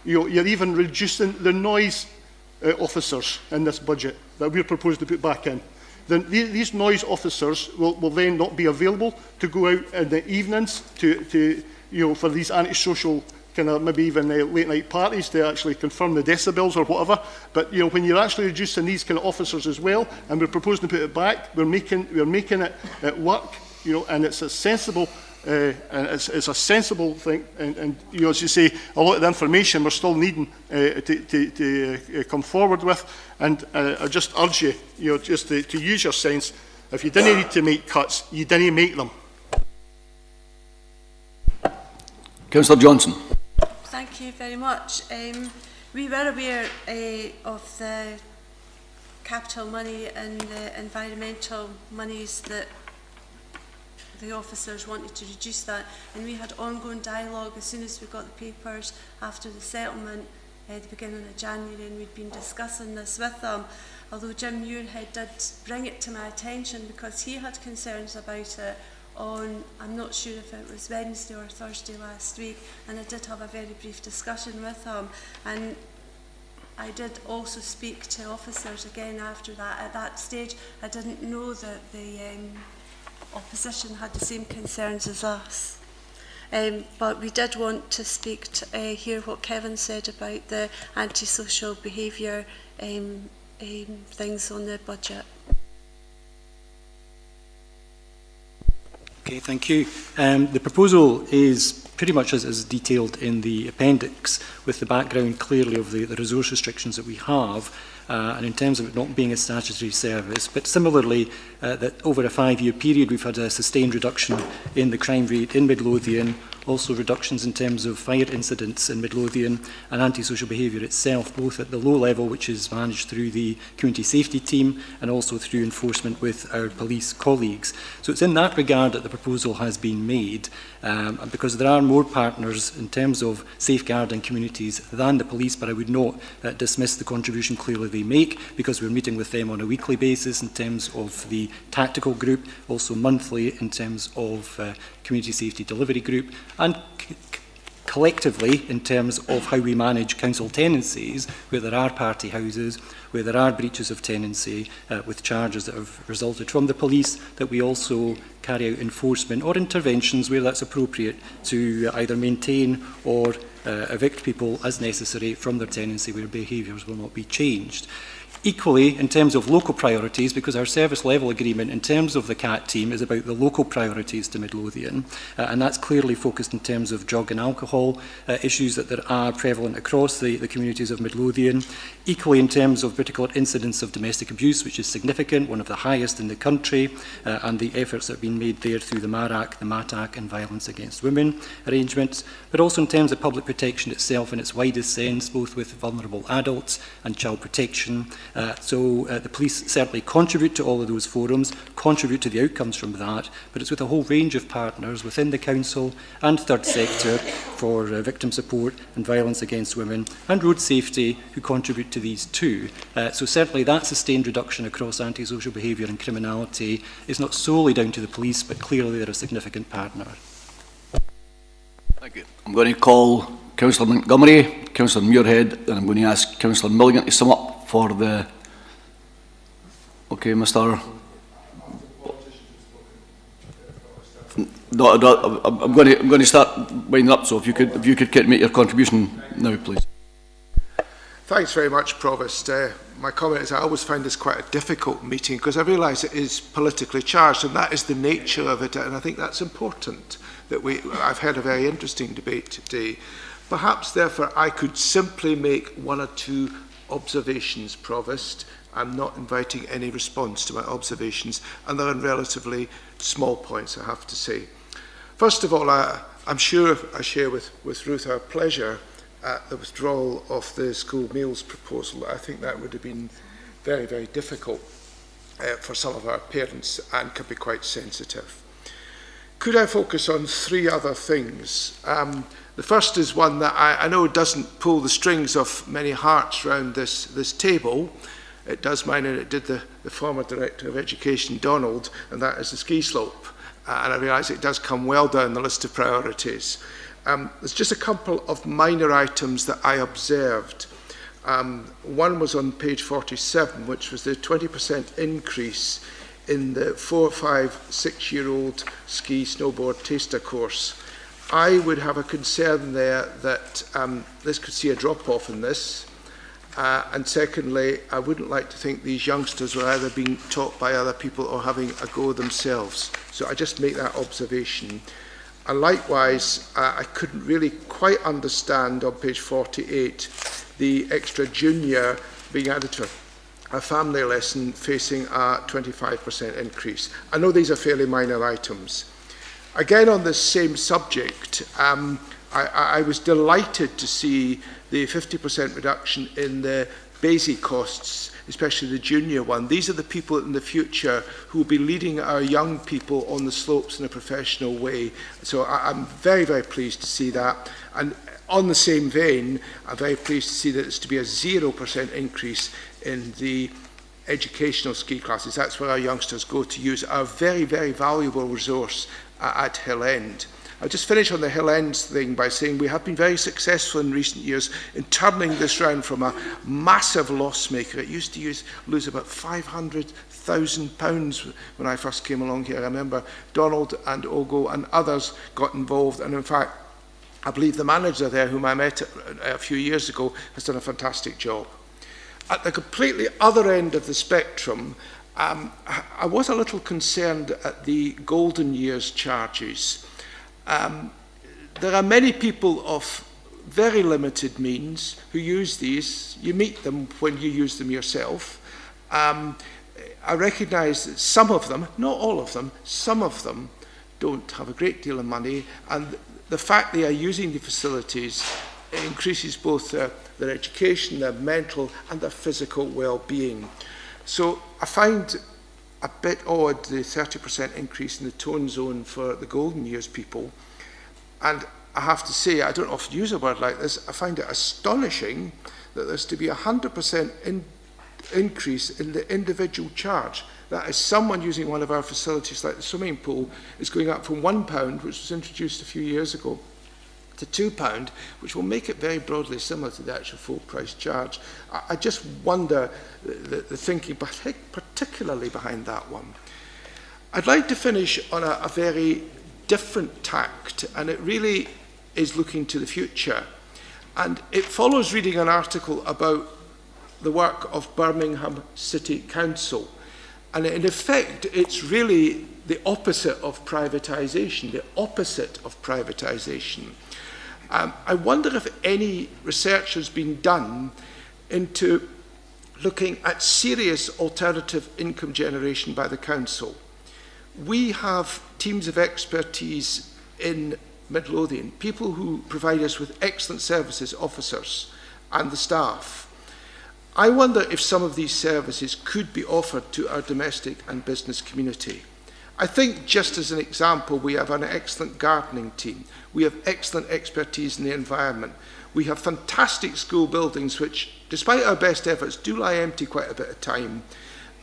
you know, you're even reducing the noise officers in this budget that we're proposed to put back in. Then these noise officers will then not be available to go out in the evenings to you know, for these antisocial kind of maybe even late night parties to actually confirm the decibels or whatever. But you know, when you're actually reducing these kind of officers as well, and we're proposing to put it back, we're making it work, you know, and it's a sensible and it's a sensible thing. And you know, as you say, a lot of the information we're still needing to come forward with. And I just urge you, just to use your sense. If you didn't need to make cuts, you didn't make them. Councillor Johnson. Thank you very much. We were aware of the capital money and the environmental monies that the officers wanted to reduce that, and we had ongoing dialogue as soon as we got the papers after the settlement at the beginning of January, and we'd been discussing this with them. Although Jim Muirhead did bring it to my attention because he had concerns about it on, I'm not sure if it was Wednesday or Thursday last week, and I did have a very brief discussion with him. And I did also speak to officers again after that. At that stage, I didn't know that the opposition had the same concerns as us. But we did want to speak to hear what Kevin said about the antisocial behaviour things on the budget. Okay, thank you. The proposal is pretty much as detailed in the appendix, with the background clearly of the resource restrictions that we have, and in terms of it not being a statutory service, but similarly that over a 5-year period we've had a sustained reduction in the crime rate in Midlothian, also reductions in terms of fire incidents in Midlothian and antisocial behaviour itself, both at the low level, which is managed through the community safety team, and also through enforcement with our police colleagues. So it's in that regard that the proposal has been made, because there are more partners in terms of safeguarding communities than the police, but I would not dismiss the contribution clearly they make, because we're meeting with them on a weekly basis in terms of the tactical group, also monthly in terms of community safety delivery group, and collectively in terms of how we manage council tenancies where there are party houses, where there are breaches of tenancy with charges that have resulted from the police, that we also carry out enforcement or interventions where that's appropriate to either maintain or evict people as necessary from their tenancy where behaviours will not be changed. Equally, in terms of local priorities, because our service level agreement in terms of the CAT team is about the local priorities to Midlothian, and that's clearly focused in terms of drug and alcohol issues that are prevalent across the communities of Midlothian. Equally, in terms of particular incidents of domestic abuse, which is significant, one of the highest in the country, and the efforts that have been made there through the MARAC, the MATAC and violence against women arrangements, but also in terms of public protection itself in its widest sense, both with vulnerable adults and child protection. So the police certainly contribute to all of those forums, contribute to the outcomes from that, but it's with a whole range of partners within the council and third sector for victim support and violence against women and road safety who contribute to these too. So certainly that sustained reduction across antisocial behaviour and criminality is not solely down to the police, but clearly they're a significant partner. Thank you. I'm going to call Councillor Montgomery, Councillor Muirhead, and I'm going to ask Councillor Milligan to sum up for the... Okay, Mr. No, I'm going to start winding up. So if you could make your contribution now, please. Thanks very much, Provost. My comment is I always find this quite a difficult meeting because I realise it is politically charged, and that is the nature of it, and I think that's important. I've had a very interesting debate today. Perhaps, therefore, I could simply make one or two observations, Provost. I'm not inviting any response to my observations, and they're on relatively small points, I have to say. First of all, I'm sure I share with Ruth our pleasure at the withdrawal of the school meals proposal. I think that would have been very, very difficult for some of our parents and can be quite sensitive. Could I focus on three other things? The first is one that I know doesn't pull the strings of many hearts around this table. It does mine, and it did the former Director of Education, Donald, and that is the ski slope. And I realise it does come well down the list of priorities. There's just a couple of minor items that I observed. One was on page 47, which was the 20% increase in the 4-, 5-, 6-year-old ski snowboard taster course. I would have a concern there that this could see a drop-off in this. And secondly, I wouldn't like to think these youngsters were either being taught by other people or having a go themselves. So I just make that observation. And likewise, I couldn't really quite understand on page 48 the extra junior being added to a family lesson facing a 25% increase. I know these are fairly minor items. Again, on this same subject, I was delighted to see the 50% reduction in the basic costs, especially the junior one. These are the people in the future who will be leading our young people on the slopes in a professional way. So I'm very, very pleased to see that. And on the same vein, I'm very pleased to see that it's to be a 0% increase in the educational ski classes. That's where our youngsters go to use our very, very valuable resource at Hill End. I'll just finish on the Hill End thing by saying we have been very successful in recent years in turning this round from a massive loss maker. It used to lose about £500,000 when I first came along here. I remember Donald and Ogo and others got involved, and in fact, I believe the manager there, whom I met a few years ago, has done a fantastic job. At the completely other end of the spectrum, I was a little concerned at the golden years charges. There are many people of very limited means who use these. You meet them when you use them yourself. I recognise that some of them, not all of them, some of them don't have a great deal of money, and the fact they are using the facilities increases both their education, their mental and their physical well-being. So I find a bit odd the 30% increase in the tone zone for the golden years people. And I have to say, I don't often use a word like this, I find it astonishing that there's to be 100% increase in the individual charge. That is, someone using one of our facilities like the swimming pool is going up from £1, which was introduced a few years ago, to £2, which will make it very broadly similar to the actual full price charge. I just wonder the thinking particularly behind that one. I'd like to finish on a very different tact, and it really is looking to the future. And it follows reading an article about the work of Birmingham City Council. And in effect, it's really the opposite of privatisation, the opposite of privatisation. I wonder if any research has been done into looking at serious alternative income generation by the council. We have teams of expertise in Midlothian, people who provide us with excellent services, officers and the staff. I wonder if some of these services could be offered to our domestic and business community. I think, just as an example, we have an excellent gardening team. We have excellent expertise in the environment. We have fantastic school buildings which, despite our best efforts, do lie empty quite a bit of time.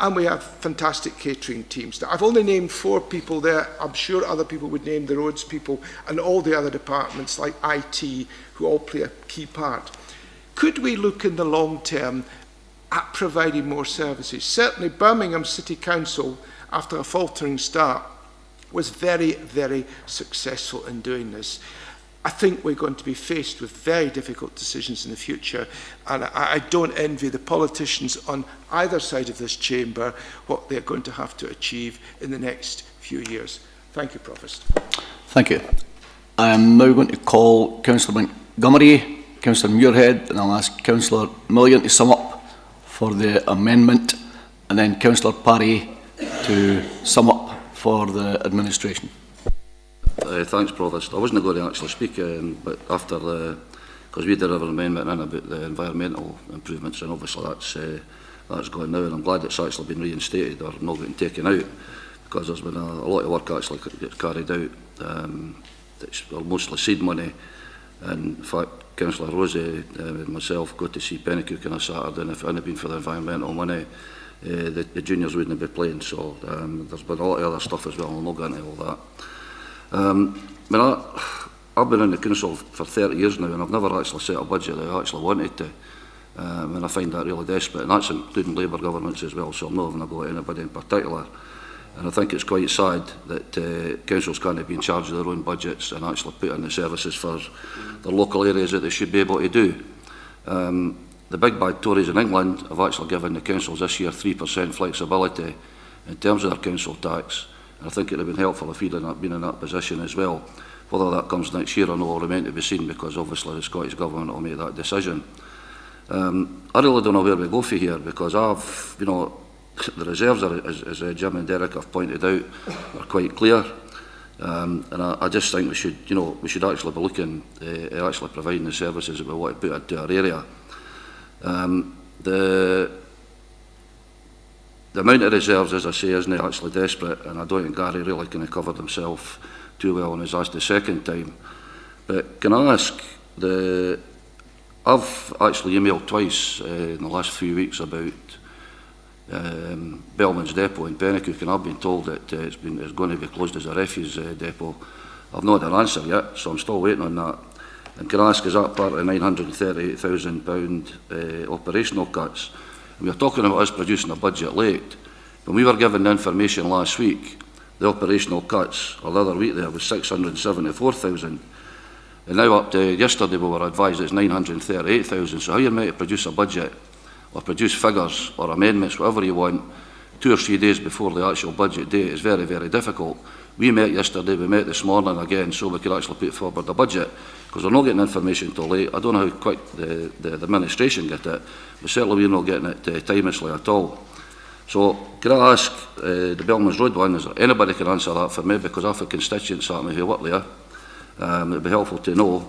And we have fantastic catering teams. Now, I've only named 4 people there. I'm sure other people would name the roads people and all the other departments like IT, who all play a key part. Could we look in the long term at providing more services? Certainly Birmingham City Council, after a faltering start, was very, very successful in doing this. I think we're going to be faced with very difficult decisions in the future, and I don't envy the politicians on either side of this chamber what they're going to have to achieve in the next few years. Thank you, Provost. Thank you. I am now going to call Councillor Montgomery, Councillor Muirhead, and I'll ask Councillor Milligan to sum up for the amendment, and then Councillor Parry to sum up for the administration. Thanks, Provost. I wasn't going to actually speak, but after because we did have an amendment in about the environmental improvements, and obviously that's gone now, and I'm glad it's actually been reinstated or not getting taken out, because there's been a lot of work actually carried out. It's mostly seed money, and in fact, Councillor Rosie and myself go to see Pennycook on a Saturday, and if it hadn't been for the environmental money, the juniors wouldn't be playing. So there's been a lot of other stuff as well, and I'll not get into all that. I've been in the council for 30 years now, and I've never actually set a budget that I actually wanted to, and I find that really desperate, and that's including Labour governments as well, so I'm not having a go at anybody in particular. And I think it's quite sad that councils can't be in charge of their own budgets and actually put in the services for the local areas that they should be able to do. The big bad Tories in England have actually given the councils this year 3% flexibility in terms of their council tax. I think it would have been helpful if he'd been in that position as well. Whether that comes next year or not will remain to be seen, because obviously the Scottish Government will make that decision. I really don't know where we go from here, because the reserves, as Jim and Derek have pointed out, are quite clear. And I just think we should actually be looking at actually providing the services that we want to put into our area. The amount of reserves, as I say, isn't actually desperate, and I don't think Gary really kind of covered himself too well when he was asked the second time. But can I ask, I've actually emailed twice in the last few weeks about Bellman's depot in Penicuik, and I've been told that it's going to be closed as a refuse depot. I've not had an answer yet, so I'm still waiting on that. And can I ask, is that part of the £938,000 operational cuts? And we're talking about us producing a budget late. When we were given the information last week, the operational cuts, or the other week there, was 674,000. And now up to yesterday we were advised it's 938,000. So how you might produce a budget, or produce figures, or amendments, whatever you want, 2 or 3 days before the actual budget date is very, very difficult. We met yesterday, we met this morning again, so we could actually put forward the budget, because we're not getting information until late. I don't know how quick the administration get it, but certainly we're not getting it timelessly at all. So, can I ask the Bellman's Road one, is there anybody can answer that for me, because I have constituents at me who work there. It would be helpful to know.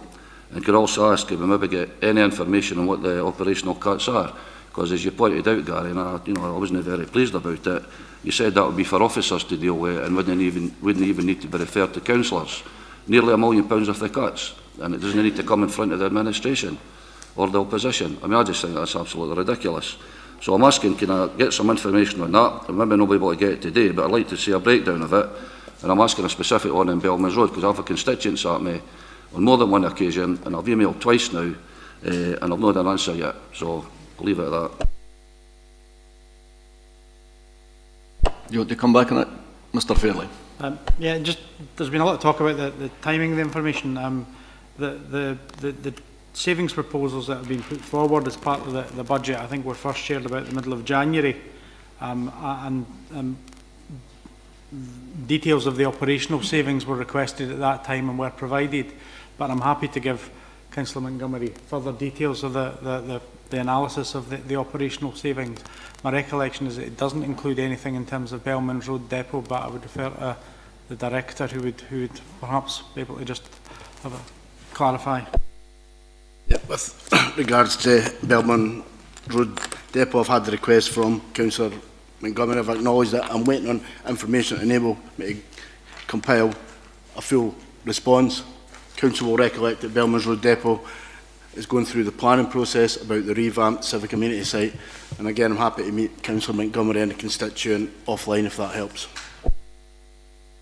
And could also ask if we maybe get any information on what the operational cuts are, because as you pointed out, Gary, and I wasn't very pleased about it, you said that would be for officers to deal with and wouldn't even need to be referred to councillors. Nearly £1 million of the cuts, and it doesn't need to come in front of the administration or the opposition. I mean, I just think that's absolutely ridiculous. So I'm asking, can I get some information on that? And maybe nobody will get it today, but I'd like to see a breakdown of it. And I'm asking a specific one in Bellman's Road, because I have a constituents at me on more than one occasion, and I've emailed twice now, and I've not had an answer yet. So I'll leave it at that. You want to come back on it, Mr. Fairley? Yeah, there's been a lot of talk about the timing of the information. The savings proposals that have been put forward as part of the budget, I think, were first shared about the middle of January, and details of the operational savings were requested at that time and were provided. But I'm happy to give Councillor Montgomery further details of the analysis of the operational savings. My recollection is that it doesn't include anything in terms of Bellman's Road Depot, but I would refer to the Director who would perhaps be able to just clarify. Yeah, with regards to Bellman Road Depot, I've had the request from Councillor Montgomery. I've acknowledged that. I'm waiting on information to enable me to compile a full response. Council will recollect that Bellman's Road Depot is going through the planning process about the revamped civic community site, and again I'm happy to meet Councillor Montgomery and the constituent offline if that helps.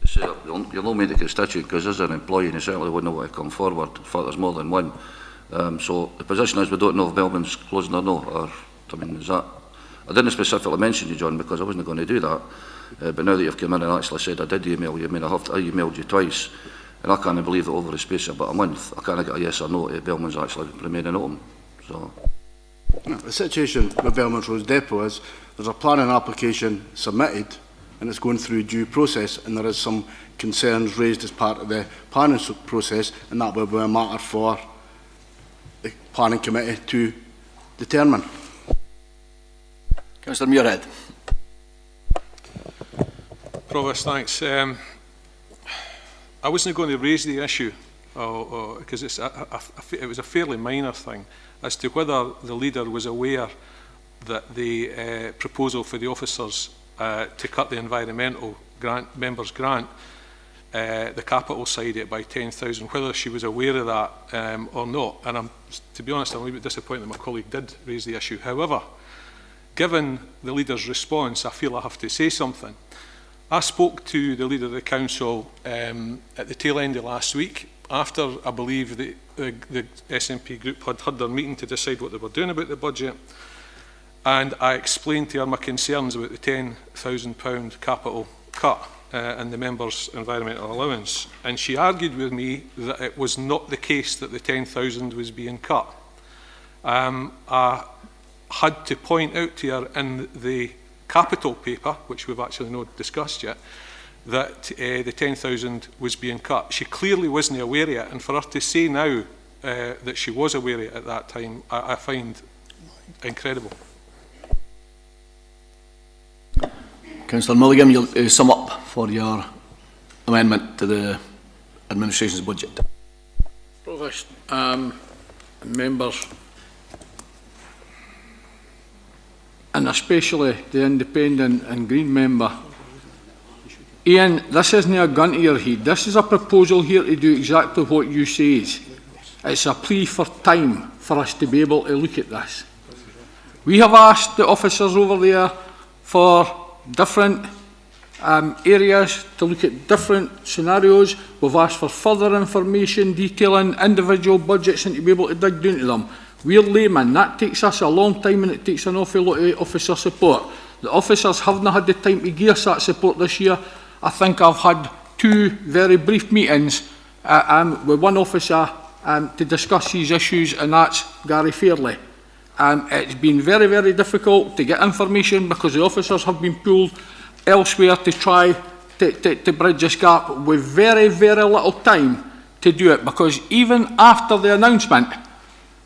So you'll not meet the constituent, because as an employee you certainly wouldn't want to come forward. In fact, there's more than one. So the position is we don't know if Bellman's closing or not, or I mean, is that? I didn't specifically mention you, John, because I wasn't going to do that. But now that you've come in and actually said I did email you, I mean I emailed you twice, and I can't believe that over the space of about a month I can't get a yes or no to Bellman's actually remaining open. So the situation with Bellman's Road Depot is there's a planning application submitted and it's going through due process, and there is some concerns raised as part of the planning process, and that will be a matter for the planning committee to determine. Councillor Muirhead. Provost, thanks. I wasn't going to raise the issue because it was a fairly minor thing as to whether the leader was aware that the proposal for the officers to cut the environmental members' grant, the capital side it by 10,000, whether she was aware of that or not. And to be honest, I'm a little bit disappointed that my colleague did raise the issue. However, given the leader's response, I feel I have to say something. I spoke to the leader of the council at the tail end of last week, after I believe the SNP group had had their meeting to decide what they were doing about the budget, and I explained to her my concerns about the £10,000 capital cut and the members' environmental allowance, and she argued with me that it was not the case that the 10,000 was being cut. I had to point out to her in the capital paper, which we've actually not discussed yet, that the 10,000 was being cut. She clearly wasn't aware of it, and for her to say now that she was aware of it at that time, I find incredible. Councillor Mulligan, you'll sum up for your amendment to the administration's budget. Provost, members, and especially the independent and Green member. Ian, this isn't a gun to your head. This is a proposal here to do exactly what you say. It's a plea for time for us to be able to look at this. We have asked the officers over there for different areas to look at different scenarios. We've asked for further information detailing individual budgets and to be able to dig down to them. We're laymen. That takes us a long time and it takes an awful lot of officer support. The officers haven't had the time to give us that support this year. I think I've had 2 very brief meetings with one officer to discuss these issues, and that's Gary Fairley. It's been very, very difficult to get information because the officers have been pulled elsewhere to try to bridge this gap with very, very little time to do it, because even after the announcement,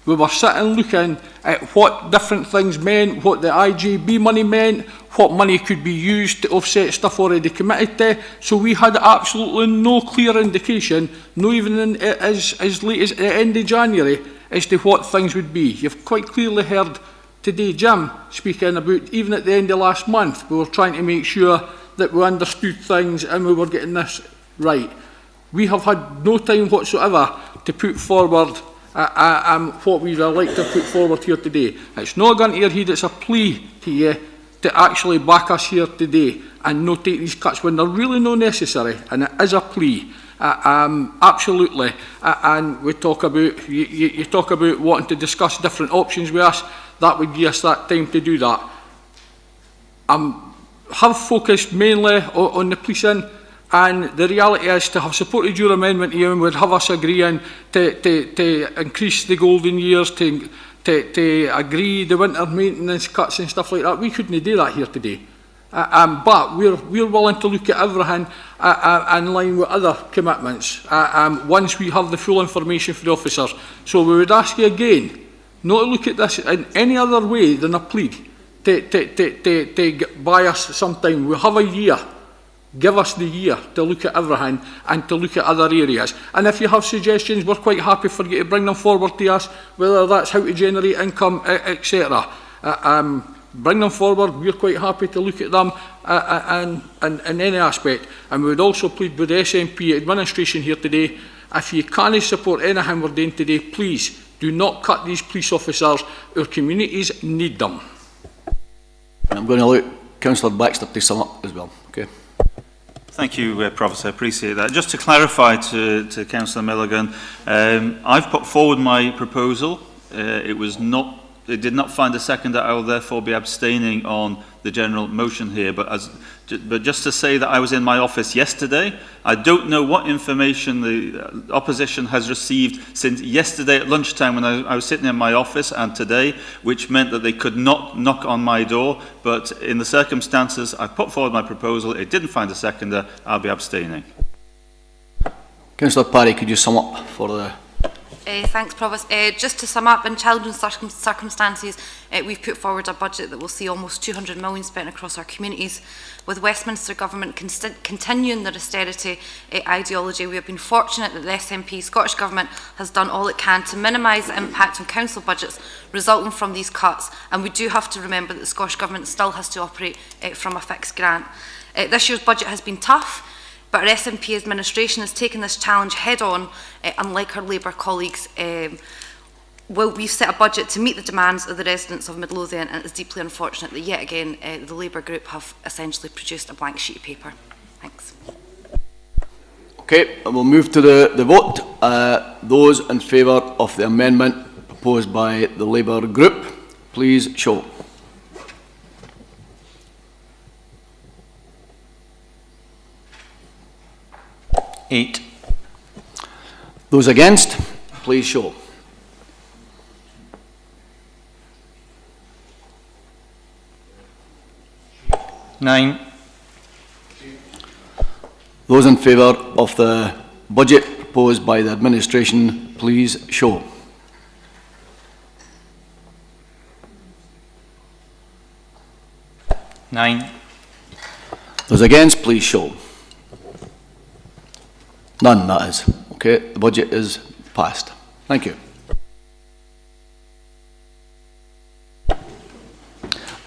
we were sitting looking at what different things meant, what the IJB money meant, what money could be used to offset stuff already committed to. So we had absolutely no clear indication, not even as late as the end of January, as to what things would be. You've quite clearly heard today Jim speaking about, even at the end of last month, we were trying to make sure that we understood things and we were getting this right. We have had no time whatsoever to put forward what we would like to put forward here today. It's not a gun to your head, it's a plea to you to actually back us here today and not take these cuts when they're really not necessary, and it is a plea. Absolutely. And we talk about, you talk about wanting to discuss different options with us. That would give us that time to do that. Have focused mainly on the policing, and the reality is to have supported your amendment, Ian, would have us agreeing to increase the golden years, to agree the winter maintenance cuts and stuff like that. We couldn't do that here today. But we're willing to look at everything in line with other commitments once we have the full information for the officers. So we would ask you again not to look at this in any other way than a plea to buy us some time. We have a year. Give us the year to look at everything and to look at other areas. And if you have suggestions, we're quite happy for you to bring them forward to us, whether that's how to generate income, etc. Bring them forward. We're quite happy to look at them in any aspect. And we would also plead with the SNP administration here today, if you can't support anything we're doing today, please do not cut these police officers. Our communities need them. I'm going to allow Councillor Baxter to sum up as well. Okay. Thank you, Professor. I appreciate that. Just to clarify to Councillor Milligan, I've put forward my proposal. It did not find a seconder. I will therefore be abstaining on the general motion here. But just to say that I was in my office yesterday, I don't know what information the opposition has received since yesterday at lunchtime when I was sitting in my office, and today, which meant that they could not knock on my door. But in the circumstances, I put forward my proposal. It didn't find a seconder. I'll be abstaining. Councillor Parry, could you sum up for the... Thanks, Provost. Just to sum up, in challenging circumstances, we've put forward a budget that will see almost 200 million spent across our communities. With Westminster Government continuing their austerity ideology, we have been fortunate that the SNP Scottish Government has done all it can to minimise the impact on council budgets resulting from these cuts, and we do have to remember that the Scottish Government still has to operate from a fixed grant. This year's budget has been tough, but our SNP administration has taken this challenge head on, unlike our Labour colleagues. We've set a budget to meet the demands of the residents of Midlothian, and it's deeply unfortunate that yet again the Labour group have essentially produced a blank sheet of paper. Thanks. Okay, and we'll move to the vote. Those in favour of the amendment proposed by the Labour group, please show. Eight. Those against, please show. Nine. Those in favour of the budget proposed by the administration, please show. Nine. Those against, please show. None, that is. Okay, the budget is passed. Thank you.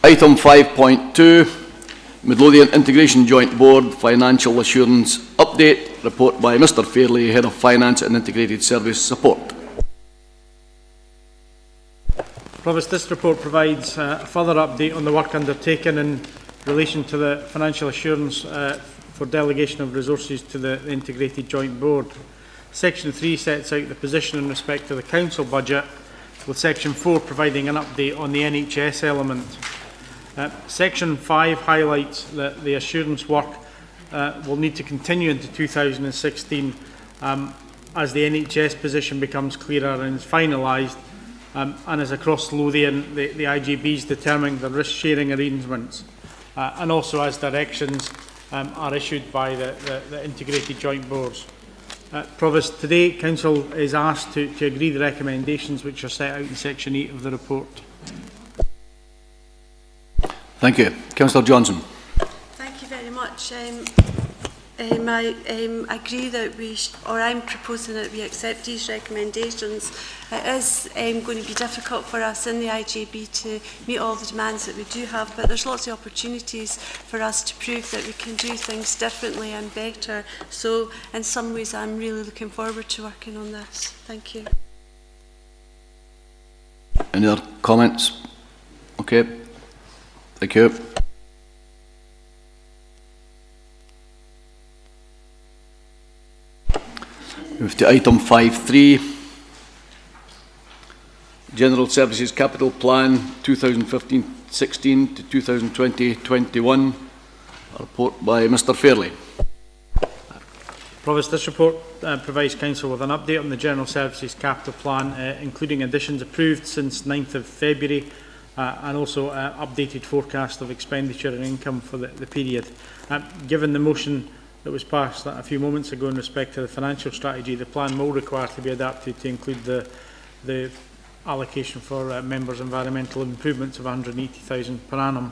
Item 5.2, Midlothian Integration Joint Board Financial Assurance Update. Report by Mr Fairley, Head of Finance and Integrated Service Support. Provost, this report provides a further update on the work undertaken in relation to the financial assurance for delegation of resources to the Integrated Joint Board. Section 3 sets out the position in respect to the Council budget, with Section 4 providing an update on the NHS element. Section 5 highlights that the assurance work will need to continue into 2016 as the NHS position becomes clearer and is finalised, and as across Lothian, the IGBs determine the risk-sharing arrangements, and also as directions are issued by the Integrated Joint Boards. Provost, today Council is asked to agree the recommendations which are set out in Section 8 of the report. Thank you. Councillor Johnson. Thank you very much. I agree that I'm proposing that we accept these recommendations. It is going to be difficult for us in the IJB to meet all the demands that we do have, but there's lots of opportunities for us to prove that we can do things differently and better. So in some ways I'm really looking forward to working on this. Thank you. Any other comments? Okay. Thank you. Move to item 5.3. General Services Capital Plan 2015-16 to 2020-21. A report by Mr Fairley. Provost, this report provides Council with an update on the General Services Capital Plan, including additions approved since 9th of February and also updated forecast of expenditure and income for the period. Given the motion that was passed a few moments ago in respect to the financial strategy, the plan will require to be adapted to include the allocation for members' environmental improvements of 180,000 per annum.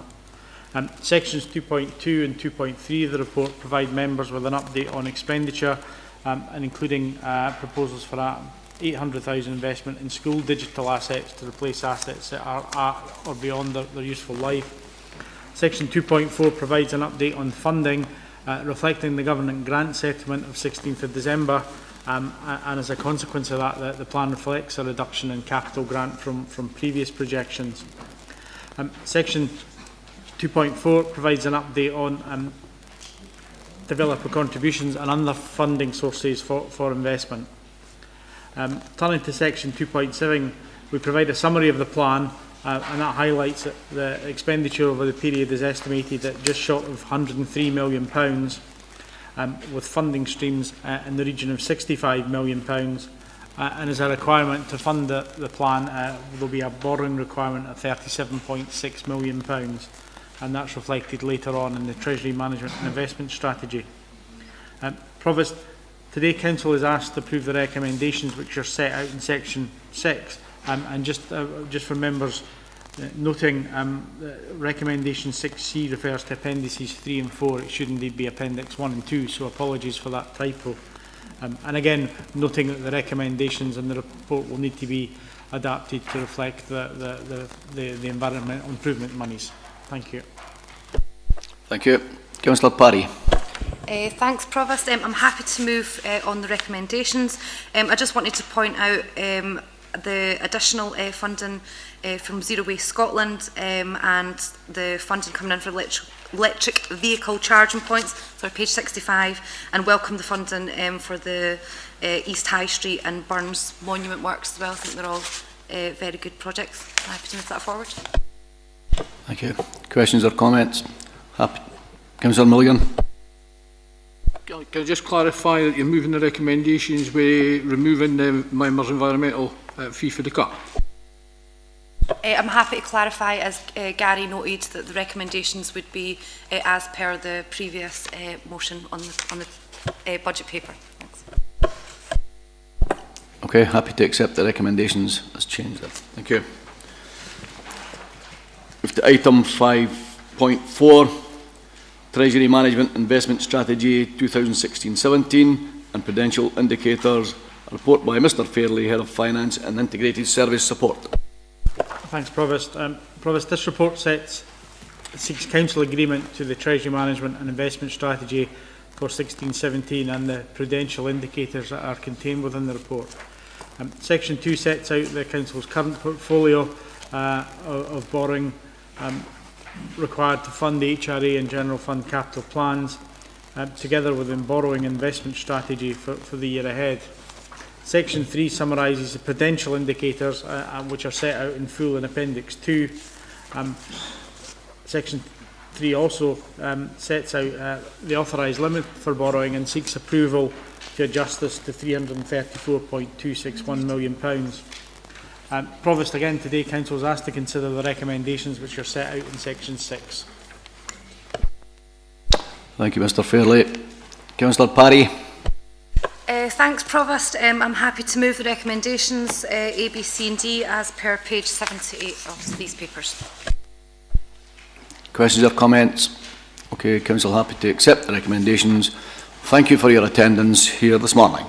Sections 2.2 and 2.3 of the report provide members with an update on expenditure and including proposals for 800,000 investment in school digital assets to replace assets that are at or beyond their useful life. Section 2.4 provides an update on funding reflecting the government grant settlement of 16th of December and as a consequence of that the plan reflects a reduction in capital grant from previous projections. Section 2.4 provides an update on developer contributions and other funding sources for investment. Turning to section 2.7, we provide a summary of the plan and that highlights that the expenditure over the period is estimated at just short of £103 million, with funding streams in the region of £65 million. And as a requirement to fund the plan, there will be a borrowing requirement of £37.6 million. And that's reflected later on in the Treasury Management and Investment Strategy. Provost, today Council is asked to approve the recommendations which are set out in Section 6. And just for members noting, Recommendation 6C refers to Appendices 3 and 4. It should indeed be Appendix 1 and 2, so apologies for that typo. And again, noting that the recommendations in the report will need to be adapted to reflect the environmental improvement monies. Thank you. Thank you. Councillor Parry. Thanks, Provost. I'm happy to move on the recommendations. I just wanted to point out the additional funding from Zero Waste Scotland and the funding coming in for electric vehicle charging points, so page 65, and welcome the funding for the East High Street and Burns Monument Works as well. I think they're all very good projects. I'm happy to move that forward. Thank you. Questions or comments? Happy. Councillor Milligan. Can I just clarify that you're moving the recommendations with removing the members' environmental fee for the cut? I'm happy to clarify, as Gary noted, that the recommendations would be as per the previous motion on the budget paper. Thanks. Okay, happy to accept the recommendations as changed there. Thank you. With the item 5.4, Treasury Management Investment Strategy 2016-17 and Prudential Indicators, a report by Mr Fairley, Head of Finance and Integrated Service Support. Thanks, Provost. Provost, this report seeks Council agreement to the Treasury Management and Investment Strategy for 16-17 and the prudential indicators that are contained within the report. Section 2 sets out the Council's current portfolio of borrowing required to fund the HRA and General Fund capital plans, together with the borrowing investment strategy for the year ahead. Section 3 summarises the prudential indicators which are set out in full in Appendix 2. Section 3 also sets out the authorised limit for borrowing and seeks approval to adjust this to £334.261 million. Provost, again today, Council is asked to consider the recommendations which are set out in Section 6. Thank you, Mr Fairley. Councillor Parry. Thanks, Provost. I'm happy to move the recommendations A, B, C and D as per page 7 to 8 of these papers. Questions or comments? Okay, Council happy to accept the recommendations. Thank you for your attendance here this morning.